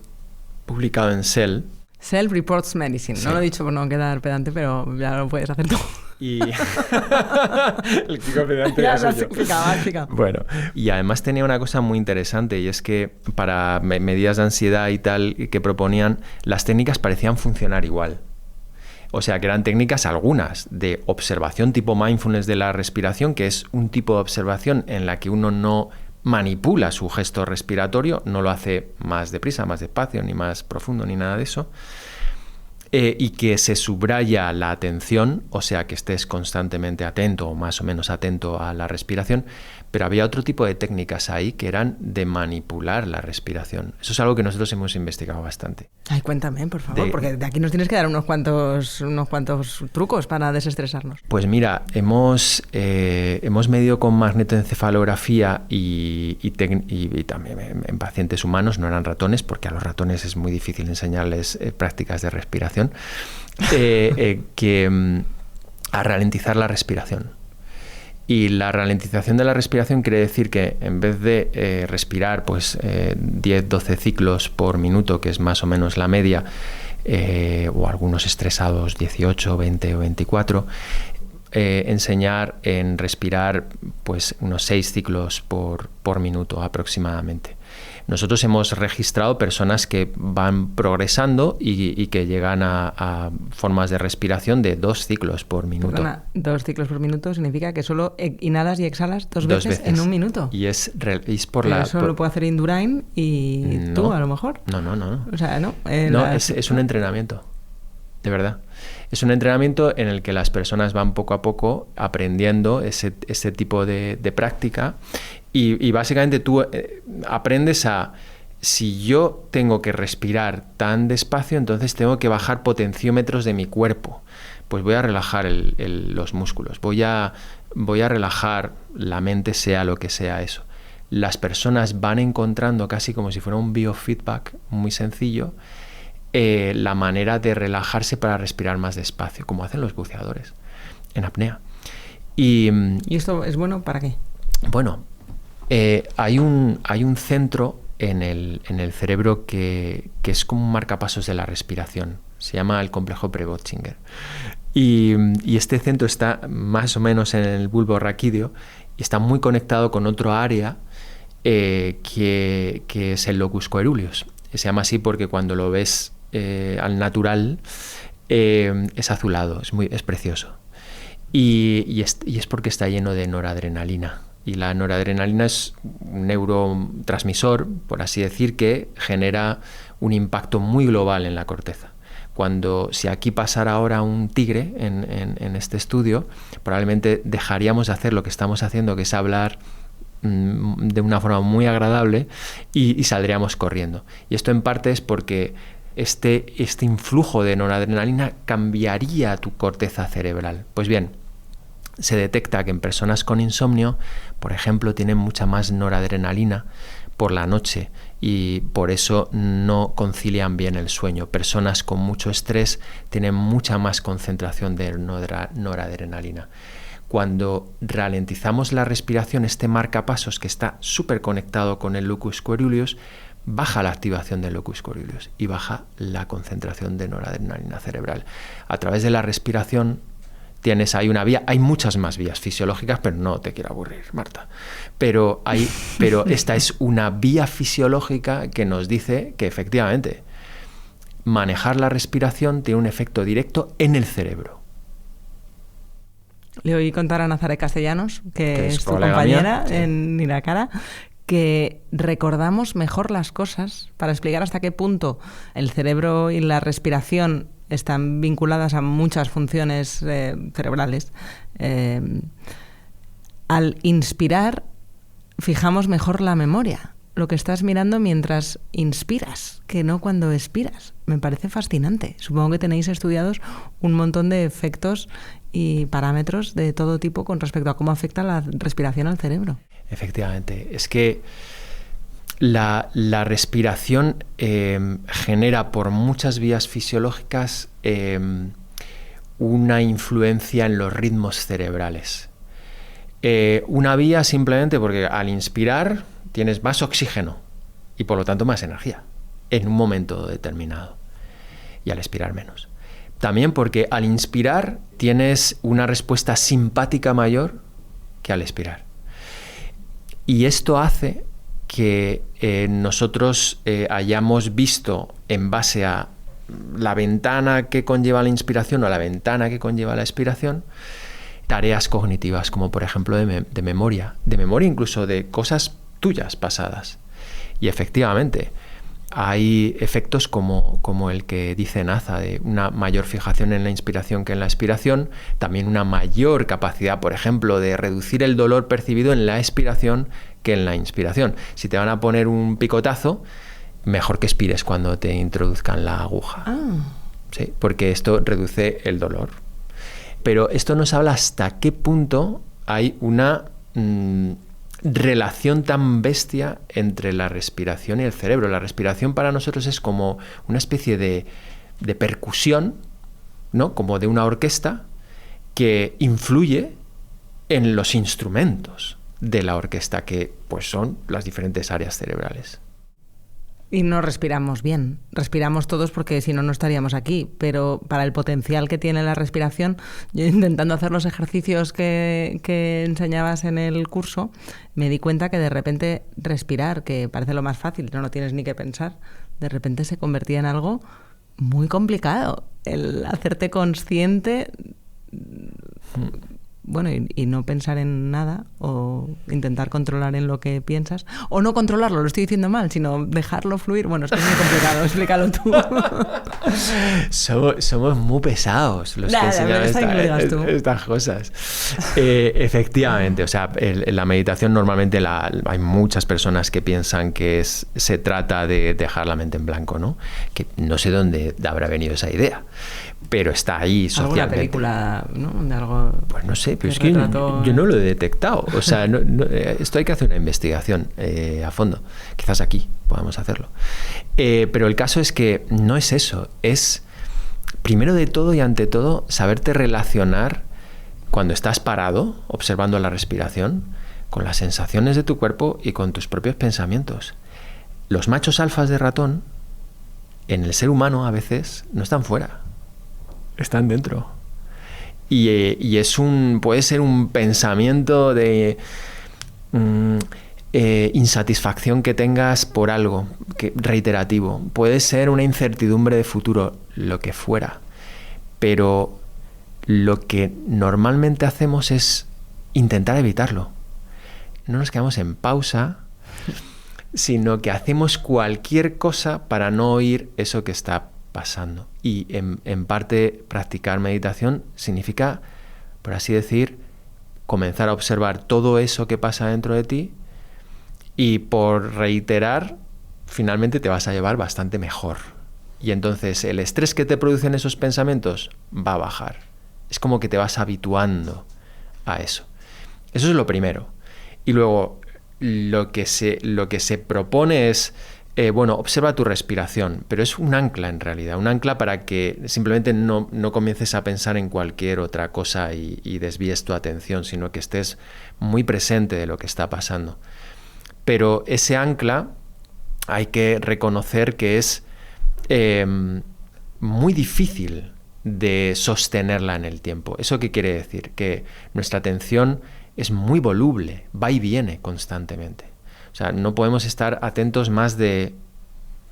publicado en Cell. Self-reports medicine. Sí. No lo he dicho por no quedar pedante, pero ya lo puedes hacer tú. Y el chico pedante Ya soy lo has yo. explicado. Bueno, y además tenía una cosa muy interesante, y es que para medidas de ansiedad y tal que proponían, las técnicas parecían funcionar igual. O sea, que eran técnicas algunas de observación tipo mindfulness de la respiración, que es un tipo de observación en la que uno no manipula su gesto respiratorio, no lo hace más deprisa, más despacio, ni más profundo, ni nada de eso. Y que se subraya la atención, o sea, que estés constantemente atento o más o menos atento a la respiración, pero había otro tipo de técnicas ahí que eran de manipular la respiración. Eso es algo que nosotros hemos investigado bastante. Ay, cuéntame, por favor, porque de aquí nos tienes que dar unos cuantos trucos para desestresarnos. Pues mira, hemos medido con magnetoencefalografía y también en pacientes humanos, no eran ratones, porque a los ratones es muy difícil enseñarles prácticas de respiración, a ralentizar la respiración. Y la ralentización de la respiración quiere decir que en vez de respirar 10-12 ciclos por minuto, que es más o menos la media, o algunos estresados 18, 20 o 24, enseñar en respirar pues unos 6 ciclos por minuto aproximadamente. Nosotros hemos registrado personas que van progresando y que llegan a formas de respiración de 2 ciclos por minuto. Perdona, 2 ciclos por minuto significa que solo inhalas y exhalas dos veces en un minuto. Y es por pero la... eso lo puede hacer Indurain y No. tú, a lo mejor. No. O sea, no. Es un entrenamiento. De verdad. Es un entrenamiento en el que las personas van poco a poco aprendiendo ese tipo de práctica y básicamente tú aprendes a, si yo tengo que respirar tan despacio, entonces tengo que bajar potenciómetros de mi cuerpo. Pues voy a relajar los músculos, voy a relajar la mente, sea lo que sea eso. Las personas van encontrando casi como si fuera un biofeedback muy sencillo, la manera de relajarse para respirar más despacio, como hacen los buceadores en apnea. ¿Y esto es bueno para qué? Bueno, hay un centro en el cerebro que es como un marcapasos de la respiración. Se llama el complejo Prevotchinger. Y este centro está más o menos en el bulbo raquídeo y está muy conectado con otro área que es el locus coeruleus. Se llama así porque cuando lo ves al natural es azulado, es precioso. Y es porque está lleno de noradrenalina. Y la noradrenalina es un neurotransmisor, por así decir, que genera un impacto muy global en la corteza. Si aquí pasara ahora un tigre en este estudio, probablemente dejaríamos de hacer lo que estamos haciendo, que es hablar de una forma muy agradable y saldríamos corriendo. Y esto en parte es porque este influjo de noradrenalina cambiaría tu corteza cerebral. Pues bien, se detecta que en personas con insomnio, por ejemplo, tienen mucha más noradrenalina por la noche y por eso no concilian bien el sueño. Personas con mucho estrés tienen mucha más concentración de noradrenalina. Cuando ralentizamos la respiración, este marcapasos que está súper conectado con el locus coeruleus, baja la activación del locus coeruleus y baja la concentración de noradrenalina cerebral. A través de la respiración tienes ahí una vía, hay muchas más vías fisiológicas, pero no te quiero aburrir, Marta. Pero esta es una vía fisiológica que nos dice que efectivamente manejar la respiración tiene un efecto directo en el cerebro. Le oí contar a Nazaret Castellanos, que es tu colega compañera mía, sí, en Niracara, que recordamos mejor las cosas para explicar hasta qué punto el cerebro y la respiración están vinculadas a muchas funciones cerebrales. Al inspirar, fijamos mejor la memoria, lo que estás mirando mientras inspiras, que no cuando expiras. Me parece fascinante. Supongo que tenéis estudiados un montón de efectos y parámetros de todo tipo con respecto a cómo afecta la respiración al cerebro. Efectivamente, es que la respiración genera por muchas vías fisiológicas una influencia en los ritmos cerebrales. Una vía simplemente porque al inspirar tienes más oxígeno y por lo tanto más energía en un momento determinado. y al expirar menos. También porque al inspirar tienes una respuesta simpática mayor que al expirar. Y esto hace que nosotros hayamos visto en base a la ventana que conlleva la inspiración o la ventana que conlleva la expiración, tareas cognitivas como por ejemplo de memoria incluso de cosas tuyas pasadas. Y efectivamente hay efectos como el que dice Naza, de una mayor fijación en la inspiración que en la expiración, también una mayor capacidad, por ejemplo, de reducir el dolor percibido en la expiración que en la inspiración. Si te van a poner un picotazo, mejor que expires cuando te introduzcan la aguja. Sí, porque esto reduce el dolor. Pero esto nos habla hasta qué punto hay una relación tan bestia entre la respiración y el cerebro. La respiración para nosotros es como una especie de percusión, ¿no? Como de una orquesta que influye en los instrumentos de la orquesta, que pues son las diferentes áreas cerebrales. Y no respiramos bien. Respiramos todos porque si no, no estaríamos aquí. Pero para el potencial que tiene la respiración, yo intentando hacer los ejercicios que enseñabas en el curso, me di cuenta que de repente respirar, que parece lo más fácil, no lo tienes ni que pensar, de repente se convertía en algo muy complicado. El hacerte consciente... Bueno, y no pensar en nada o intentar controlar en lo que piensas. O no controlarlo, lo estoy diciendo mal, sino dejarlo fluir. Bueno, es que es muy complicado, explícalo tú. Somos muy pesados los que enseñan estas cosas. Efectivamente, o sea, en la meditación normalmente hay muchas personas que piensan que se trata de dejar la mente en blanco, ¿no? Que no sé dónde habrá venido esa idea, pero está ahí socialmente. ¿Alguna película, no? De algo... Pues no sé, pero es que yo no lo he detectado. O sea, esto hay que hacer una investigación a fondo. Quizás aquí podamos hacerlo. Pero el caso es que no es eso. Es, primero de todo y ante todo, saberte relacionar cuando estás parado, observando la respiración, con las sensaciones de tu cuerpo y con tus propios pensamientos. Los machos alfas de ratón, en el ser humano a veces, no están fuera. Están dentro. Y puede ser un pensamiento de insatisfacción que tengas por algo reiterativo. Puede ser una incertidumbre de futuro, lo que fuera. Pero lo que normalmente hacemos es intentar evitarlo. No nos quedamos en pausa, sino que hacemos cualquier cosa para no oír eso que está pasando. Y en parte practicar meditación significa, por así decir, comenzar a observar todo eso que pasa dentro de ti y por reiterar finalmente te vas a llevar bastante mejor. Y entonces el estrés que te producen esos pensamientos va a bajar. Es como que te vas habituando a eso. Eso es lo primero. Y luego lo que se propone es observa tu respiración, pero es un ancla en realidad, un ancla para que simplemente no comiences a pensar en cualquier otra cosa y desvíes tu atención, sino que estés muy presente de lo que está pasando. Pero ese ancla hay que reconocer que es muy difícil de sostenerla en el tiempo. ¿Eso qué quiere decir? Que nuestra atención es muy voluble, va y viene constantemente. O sea, no podemos estar atentos más de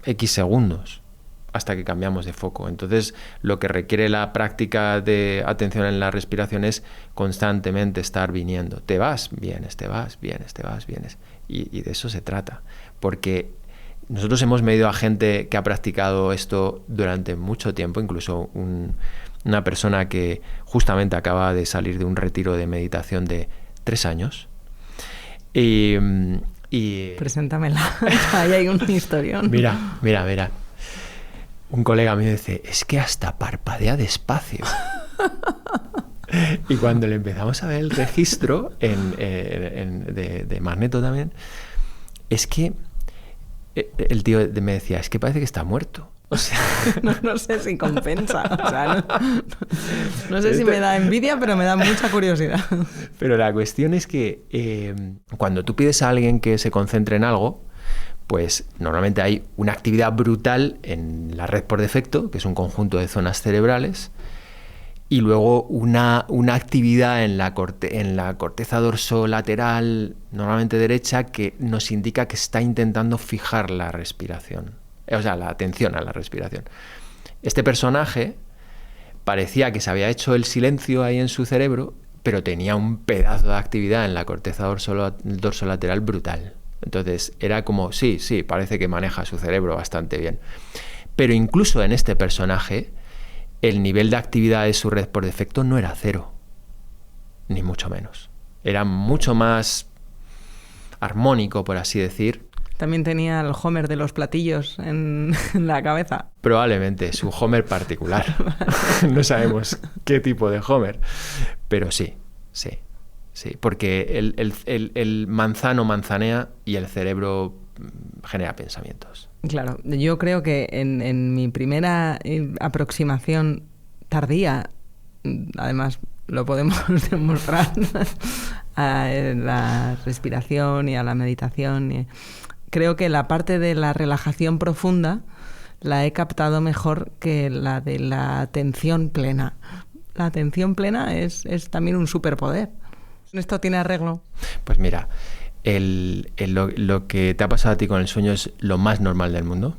X segundos hasta que cambiamos de foco. Entonces, lo que requiere la práctica de atención en la respiración es constantemente estar viniendo. Te vas, vienes, te vas, vienes, te vas, vienes. Y de eso se trata. Porque nosotros hemos medido a gente que ha practicado esto durante mucho tiempo, incluso una persona que justamente acaba de salir de un retiro de meditación de 3 años. Preséntamela. Ahí hay un historión. Mira. Un colega mío dice, es que hasta parpadea despacio. Y cuando le empezamos a ver el registro de Magneto también, es que el tío me decía, es que parece que está muerto. O sea, no sé si compensa. O sea, no sé si me da envidia, pero me da mucha curiosidad. Pero la cuestión es que cuando tú pides a alguien que se concentre en algo, pues normalmente hay una actividad brutal en la red por defecto, que es un conjunto de zonas cerebrales, y luego una actividad en la corteza dorsolateral, normalmente derecha, que nos indica que está intentando fijar la respiración, o sea, la atención a la respiración. Este personaje parecía que se había hecho el silencio ahí en su cerebro, pero tenía un pedazo de actividad en la corteza dorsolateral brutal. Entonces era como, sí, parece que maneja su cerebro bastante bien. Pero incluso en este personaje, el nivel de actividad de su red por defecto no era 0, ni mucho menos. Era mucho más armónico, por así decir. También tenía el Homer de los platillos en la cabeza. Probablemente, su Homer particular. No sabemos qué tipo de Homer, pero sí, porque el manzano manzanea y el cerebro genera pensamientos. Claro, yo creo que en mi primera aproximación tardía, además lo podemos demostrar, a la respiración y a la meditación, creo que la parte de la relajación profunda la he captado mejor que la de la atención plena. La atención plena es también un superpoder. ¿Esto tiene arreglo? Pues mira, lo que te ha pasado a ti con el sueño es lo más normal del mundo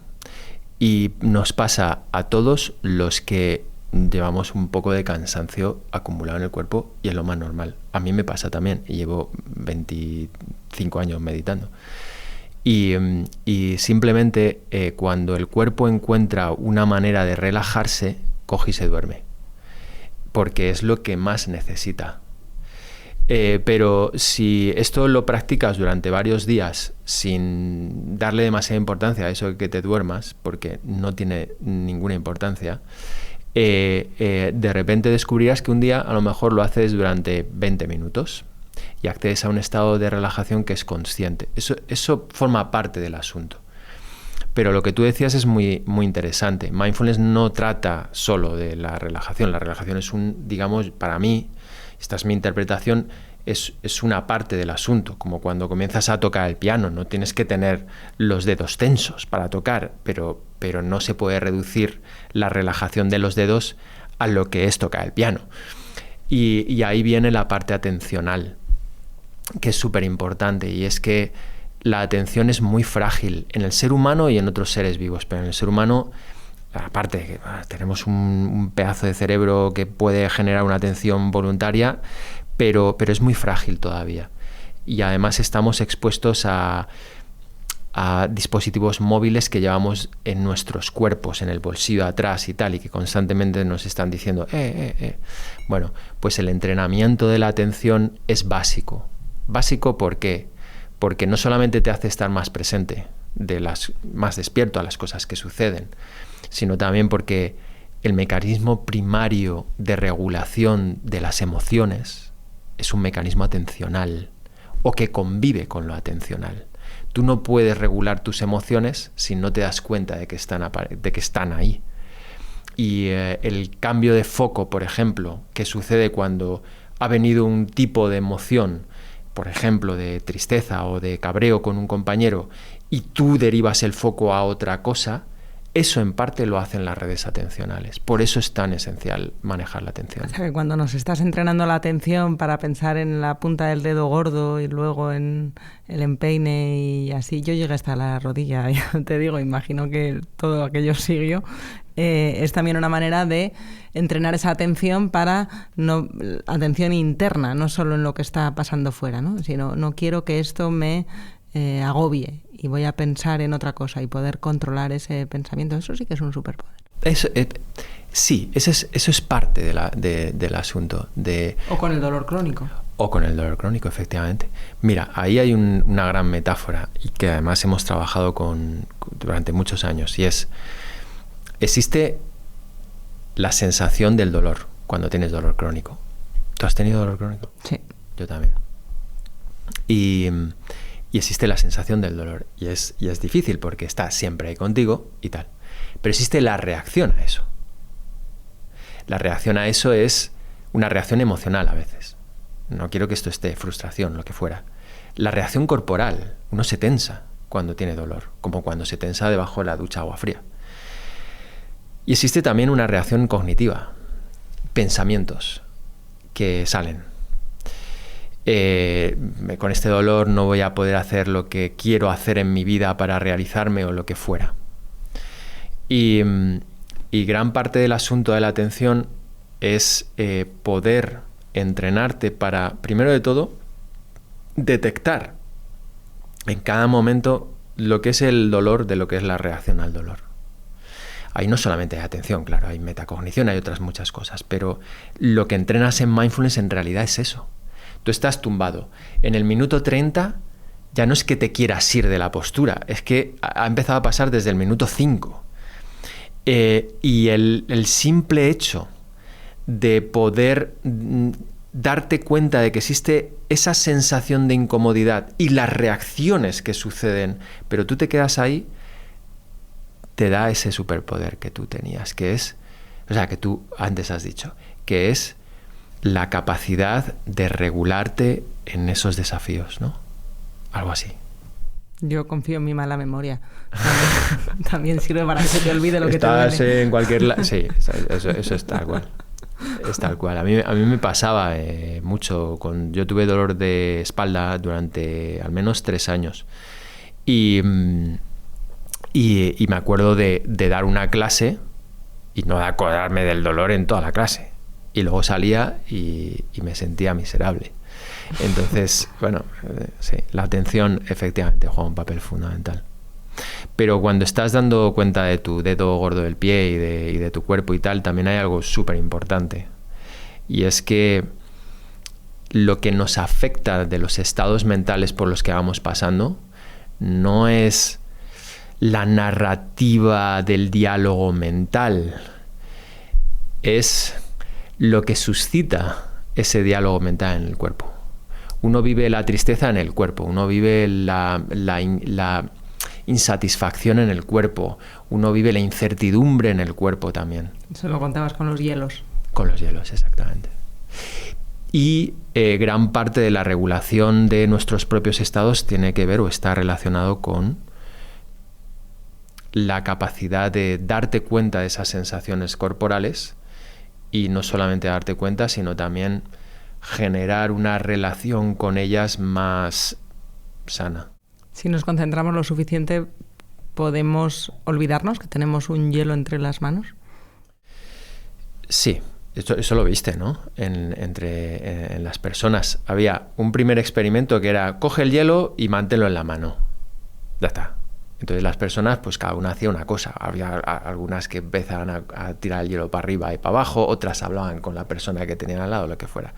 y nos pasa a todos los que llevamos un poco de cansancio acumulado en el cuerpo y es lo más normal. A mí me pasa también y llevo 25 años meditando. Y simplemente cuando el cuerpo encuentra una manera de relajarse, coge y se duerme, porque es lo que más necesita. Pero si esto lo practicas durante varios días sin darle demasiada importancia a eso de que te duermas, porque no tiene ninguna importancia, de repente descubrirás que un día a lo mejor lo haces durante 20 minutos y accedes a un estado de relajación que es consciente. Eso forma parte del asunto. Pero lo que tú decías es muy, muy interesante. Mindfulness no trata solo de la relajación. La relajación es digamos, para mí, esta es mi interpretación, es una parte del asunto, como cuando comienzas a tocar el piano. No tienes que tener los dedos tensos para tocar, pero no se puede reducir la relajación de los dedos a lo que es tocar el piano. Y ahí viene la parte atencional, que es súper importante, y es que la atención es muy frágil en el ser humano y en otros seres vivos, pero en el ser humano, aparte que tenemos un pedazo de cerebro que puede generar una atención voluntaria, pero es muy frágil todavía. Y además estamos expuestos a dispositivos móviles que llevamos en nuestros cuerpos, en el bolsillo atrás y tal, y que constantemente nos están diciendo Bueno, pues el entrenamiento de la atención es básico. ¿Básico por qué? Porque no solamente te hace estar más presente, más despierto a las cosas que suceden, sino también porque el mecanismo primario de regulación de las emociones es un mecanismo atencional o que convive con lo atencional. Tú no puedes regular tus emociones si no te das cuenta de que están ahí. Y el cambio de foco, por ejemplo, que sucede cuando ha venido un tipo de emoción, por ejemplo, de tristeza o de cabreo con un compañero, y tú derivas el foco a otra cosa, eso en parte lo hacen las redes atencionales. Por eso es tan esencial manejar la atención. O sea, que cuando nos estás entrenando la atención para pensar en la punta del dedo gordo y luego en el empeine y así, yo llegué hasta la rodilla, ya te digo, imagino que todo aquello siguió. Es también una manera de entrenar esa atención atención interna, no solo en lo que está pasando fuera, ¿no? Sino no quiero que esto me agobie y voy a pensar en otra cosa y poder controlar ese pensamiento. Eso sí que es un superpoder. Sí, eso es parte del asunto. O con el dolor crónico. O con el dolor crónico, efectivamente. Mira, ahí hay una gran metáfora y que además hemos trabajado durante muchos años, y existe la sensación del dolor cuando tienes dolor crónico. ¿Tú has tenido dolor crónico? Sí. Yo también. Y existe la sensación del dolor. Y es difícil porque está siempre ahí contigo y tal. Pero existe la reacción a eso. La reacción a eso es una reacción emocional a veces. No quiero que esto esté frustración, lo que fuera. La reacción corporal. Uno se tensa. cuando tiene dolor, como cuando se tensa debajo de la ducha agua fría. Y existe también una reacción cognitiva, pensamientos que salen. Con este dolor no voy a poder hacer lo que quiero hacer en mi vida para realizarme o lo que fuera. Y gran parte del asunto de la atención es poder entrenarte para, primero de todo, detectar en cada momento lo que es el dolor de lo que es la reacción al dolor. Ahí no solamente hay atención, claro, hay metacognición, hay otras muchas cosas, pero lo que entrenas en mindfulness en realidad es eso. Tú estás tumbado. En el minuto 30 ya no es que te quieras ir de la postura, es que ha empezado a pasar desde el minuto 5. Y el simple hecho de poder darte cuenta de que existe esa sensación de incomodidad y las reacciones que suceden, pero tú te quedas ahí, te da ese superpoder que tú tenías, que es, o sea, que tú antes has dicho, que es la capacidad de regularte en esos desafíos, ¿no? Algo así. Yo confío en mi mala memoria. También sirve para que se te olvide lo que te duele. Estás en cualquier lado. Sí, eso es tal cual. Es tal cual. A mí me pasaba mucho. Yo tuve dolor de espalda durante al menos 3 años. Y me acuerdo de dar una clase y no de acordarme del dolor en toda la clase. Y luego salía y me sentía miserable. Entonces, bueno, sí, la atención efectivamente juega un papel fundamental. Pero cuando estás dando cuenta de tu dedo gordo del pie y de tu cuerpo y tal, también hay algo súper importante. Y es que lo que nos afecta de los estados mentales por los que vamos pasando no es la narrativa del diálogo mental, es lo que suscita ese diálogo mental en el cuerpo. Uno vive la tristeza en el cuerpo, uno vive la insatisfacción en el cuerpo, uno vive la incertidumbre en el cuerpo también. Eso lo contabas con los hielos. Con los hielos, exactamente. Y gran parte de la regulación de nuestros propios estados tiene que ver o está relacionado con la capacidad de darte cuenta de esas sensaciones corporales y no solamente darte cuenta, sino también generar una relación con ellas más sana. Si nos concentramos lo suficiente, ¿podemos olvidarnos que tenemos un hielo entre las manos? Sí, eso lo viste, ¿no? En las personas. Había un primer experimento que era coge el hielo y manténlo en la mano. Ya está. Entonces las personas, pues cada una hacía una cosa. Había algunas que empezaban a tirar el hielo para arriba y para abajo, otras hablaban con la persona que tenían al lado, lo que fuera.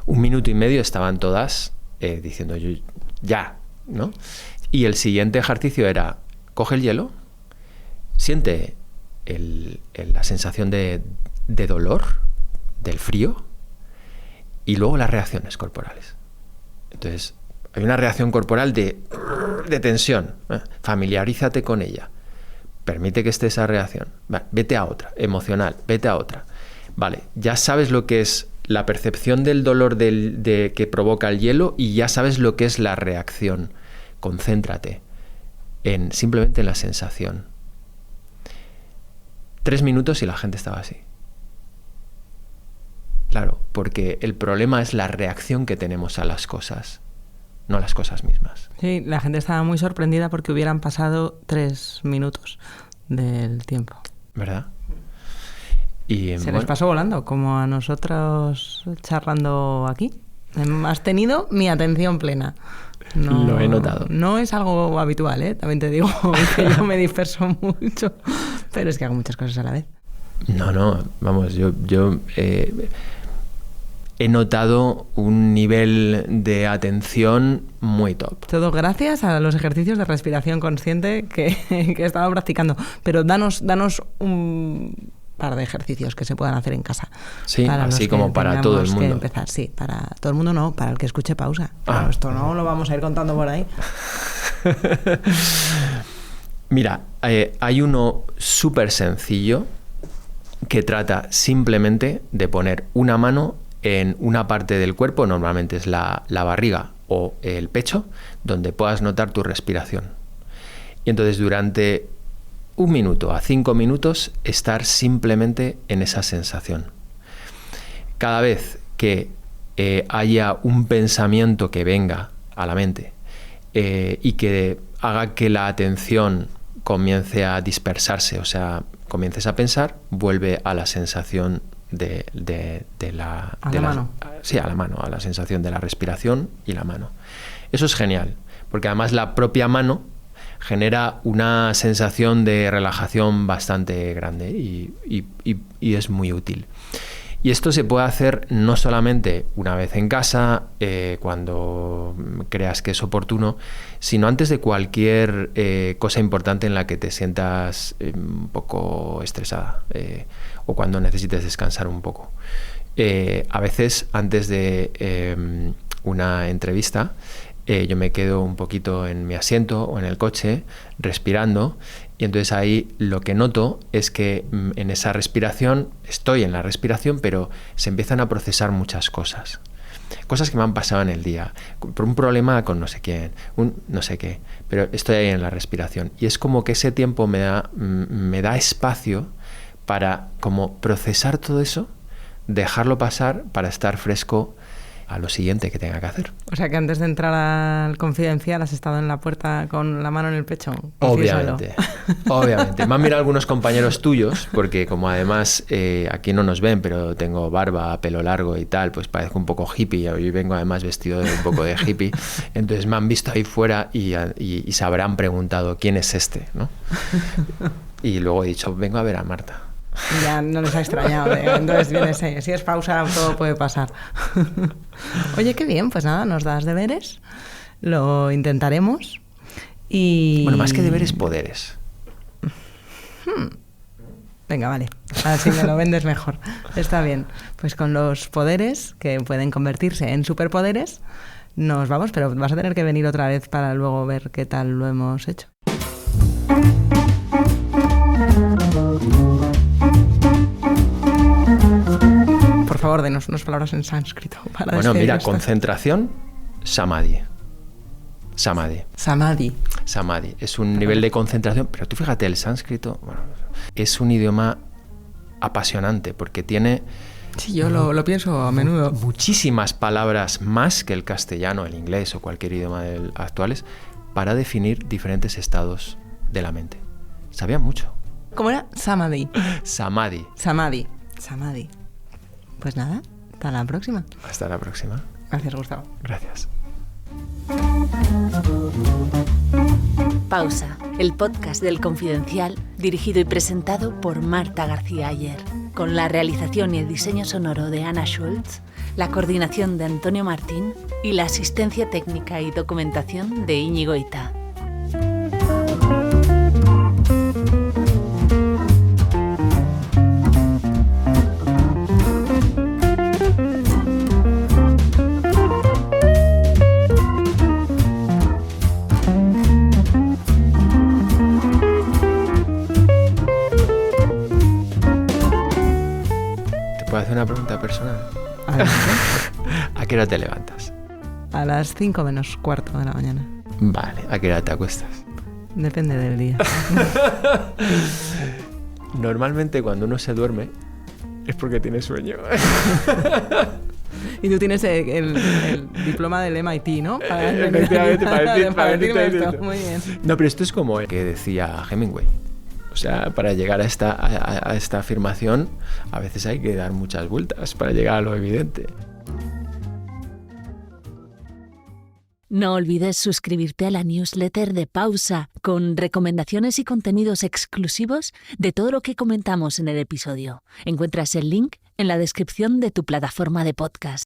1 minuto y medio estaban todas diciendo yo, ya, ¿no? Y el siguiente ejercicio era, coge el hielo, siente la sensación de dolor, del frío, y luego las reacciones corporales. Entonces, hay una reacción corporal de tensión. Familiarízate con ella. Permite que esté esa reacción. Vale, vete a otra. Emocional, vete a otra. Vale, ya sabes lo que es la percepción del dolor que provoca el hielo y ya sabes lo que es la reacción. Concéntrate simplemente en la sensación. 3 minutos y la gente estaba así. Claro, porque el problema es la reacción que tenemos a las cosas, no las cosas mismas. Sí, la gente estaba muy sorprendida porque hubieran pasado 3 minutos del tiempo. ¿Verdad? Y, Se les pasó volando, como a nosotros charlando aquí. Has tenido mi atención plena. No, lo he notado. No es algo habitual, ¿eh? También te digo que yo me disperso mucho, pero es que hago muchas cosas a la vez. No, vamos, yo he notado un nivel de atención muy top. Todo gracias a los ejercicios de respiración consciente que he estado practicando. Pero danos un par de ejercicios que se puedan hacer en casa. Sí, así como para todo el mundo. Que empezar. Sí, para todo el mundo no, para el que escuche pausa. Pero esto no lo vamos a ir contando por ahí. Mira, hay uno súper sencillo que trata simplemente de poner una mano en una parte del cuerpo, normalmente es la barriga o el pecho, donde puedas notar tu respiración. Y entonces durante 1 minuto a 5 minutos estar simplemente en esa sensación. Cada vez que haya un pensamiento que venga a la mente y que haga que la atención comience a dispersarse, o sea, comiences a pensar, vuelve a la sensación de la mano. Sí, a la mano, a la sensación de la respiración y la mano. Eso es genial, porque además la propia mano genera una sensación de relajación bastante grande y es muy útil. Y esto se puede hacer no solamente una vez en casa, cuando creas que es oportuno, sino antes de cualquier cosa importante en la que te sientas un poco estresada o cuando necesites descansar un poco. A veces antes de una entrevista yo me quedo un poquito en mi asiento o en el coche respirando, y entonces ahí lo que noto es que en esa respiración, estoy en la respiración, pero se empiezan a procesar muchas cosas que me han pasado en el día, por un problema con no sé quién, un no sé qué, pero estoy ahí en la respiración, y es como que ese tiempo me da espacio para como procesar todo eso, dejarlo pasar para estar fresco a lo siguiente que tenga que hacer. O sea que antes de entrar al Confidencial has estado en la puerta con la mano en el pecho. Obviamente. Me han mirado algunos compañeros tuyos, porque como además aquí no nos ven, pero tengo barba, pelo largo y tal, pues parezco un poco hippie. Hoy vengo además vestido de un poco de hippie. Entonces me han visto ahí fuera y se habrán preguntado quién es este, ¿no? Y luego he dicho, vengo a ver a Marta. Ya no les ha extrañado, entonces viene si es pausa todo puede pasar. Oye, qué bien, pues nada, nos das deberes, lo intentaremos y... Bueno, más que deberes, poderes. Venga, vale, así me lo vendes mejor, está bien. Pues con los poderes, que pueden convertirse en superpoderes, nos vamos, pero vas a tener que venir otra vez para luego ver qué tal lo hemos hecho. Por favor, denos unas palabras en sánscrito para Bueno, mira, esto. concentración, samadhi. Samadhi es un nivel de concentración, pero tú fíjate, el sánscrito, bueno, es un idioma apasionante porque tiene... Sí, yo lo pienso a menudo. Muchísimas palabras más que el castellano, el inglés o cualquier idioma actuales para definir diferentes estados de la mente. Sabía mucho. ¿Cómo era? Samadhi. Samadhi. Pues nada, hasta la próxima. Hasta la próxima. Gracias, Gustavo. Gracias. Pausa, el podcast del Confidencial, dirigido y presentado por Marta García Ayer, con la realización y el diseño sonoro de Ana Schultz, la coordinación de Antonio Martín y la asistencia técnica y documentación de Íñigo Ita. ¿Puedo hacer una pregunta personal? ¿A qué hora te levantas? A las 5 menos cuarto de la mañana. Vale, ¿a qué hora te acuestas? Depende del día. Normalmente cuando uno se duerme es porque tiene sueño. Y tú tienes el diploma del MIT, ¿no? Efectivamente, para decirme esto. Muy bien. No, pero esto es como que decía Hemingway. O sea, para llegar a esta afirmación, a veces hay que dar muchas vueltas para llegar a lo evidente. No olvides suscribirte a la newsletter de Pausa, con recomendaciones y contenidos exclusivos de todo lo que comentamos en el episodio. Encuentras el link en la descripción de tu plataforma de podcast.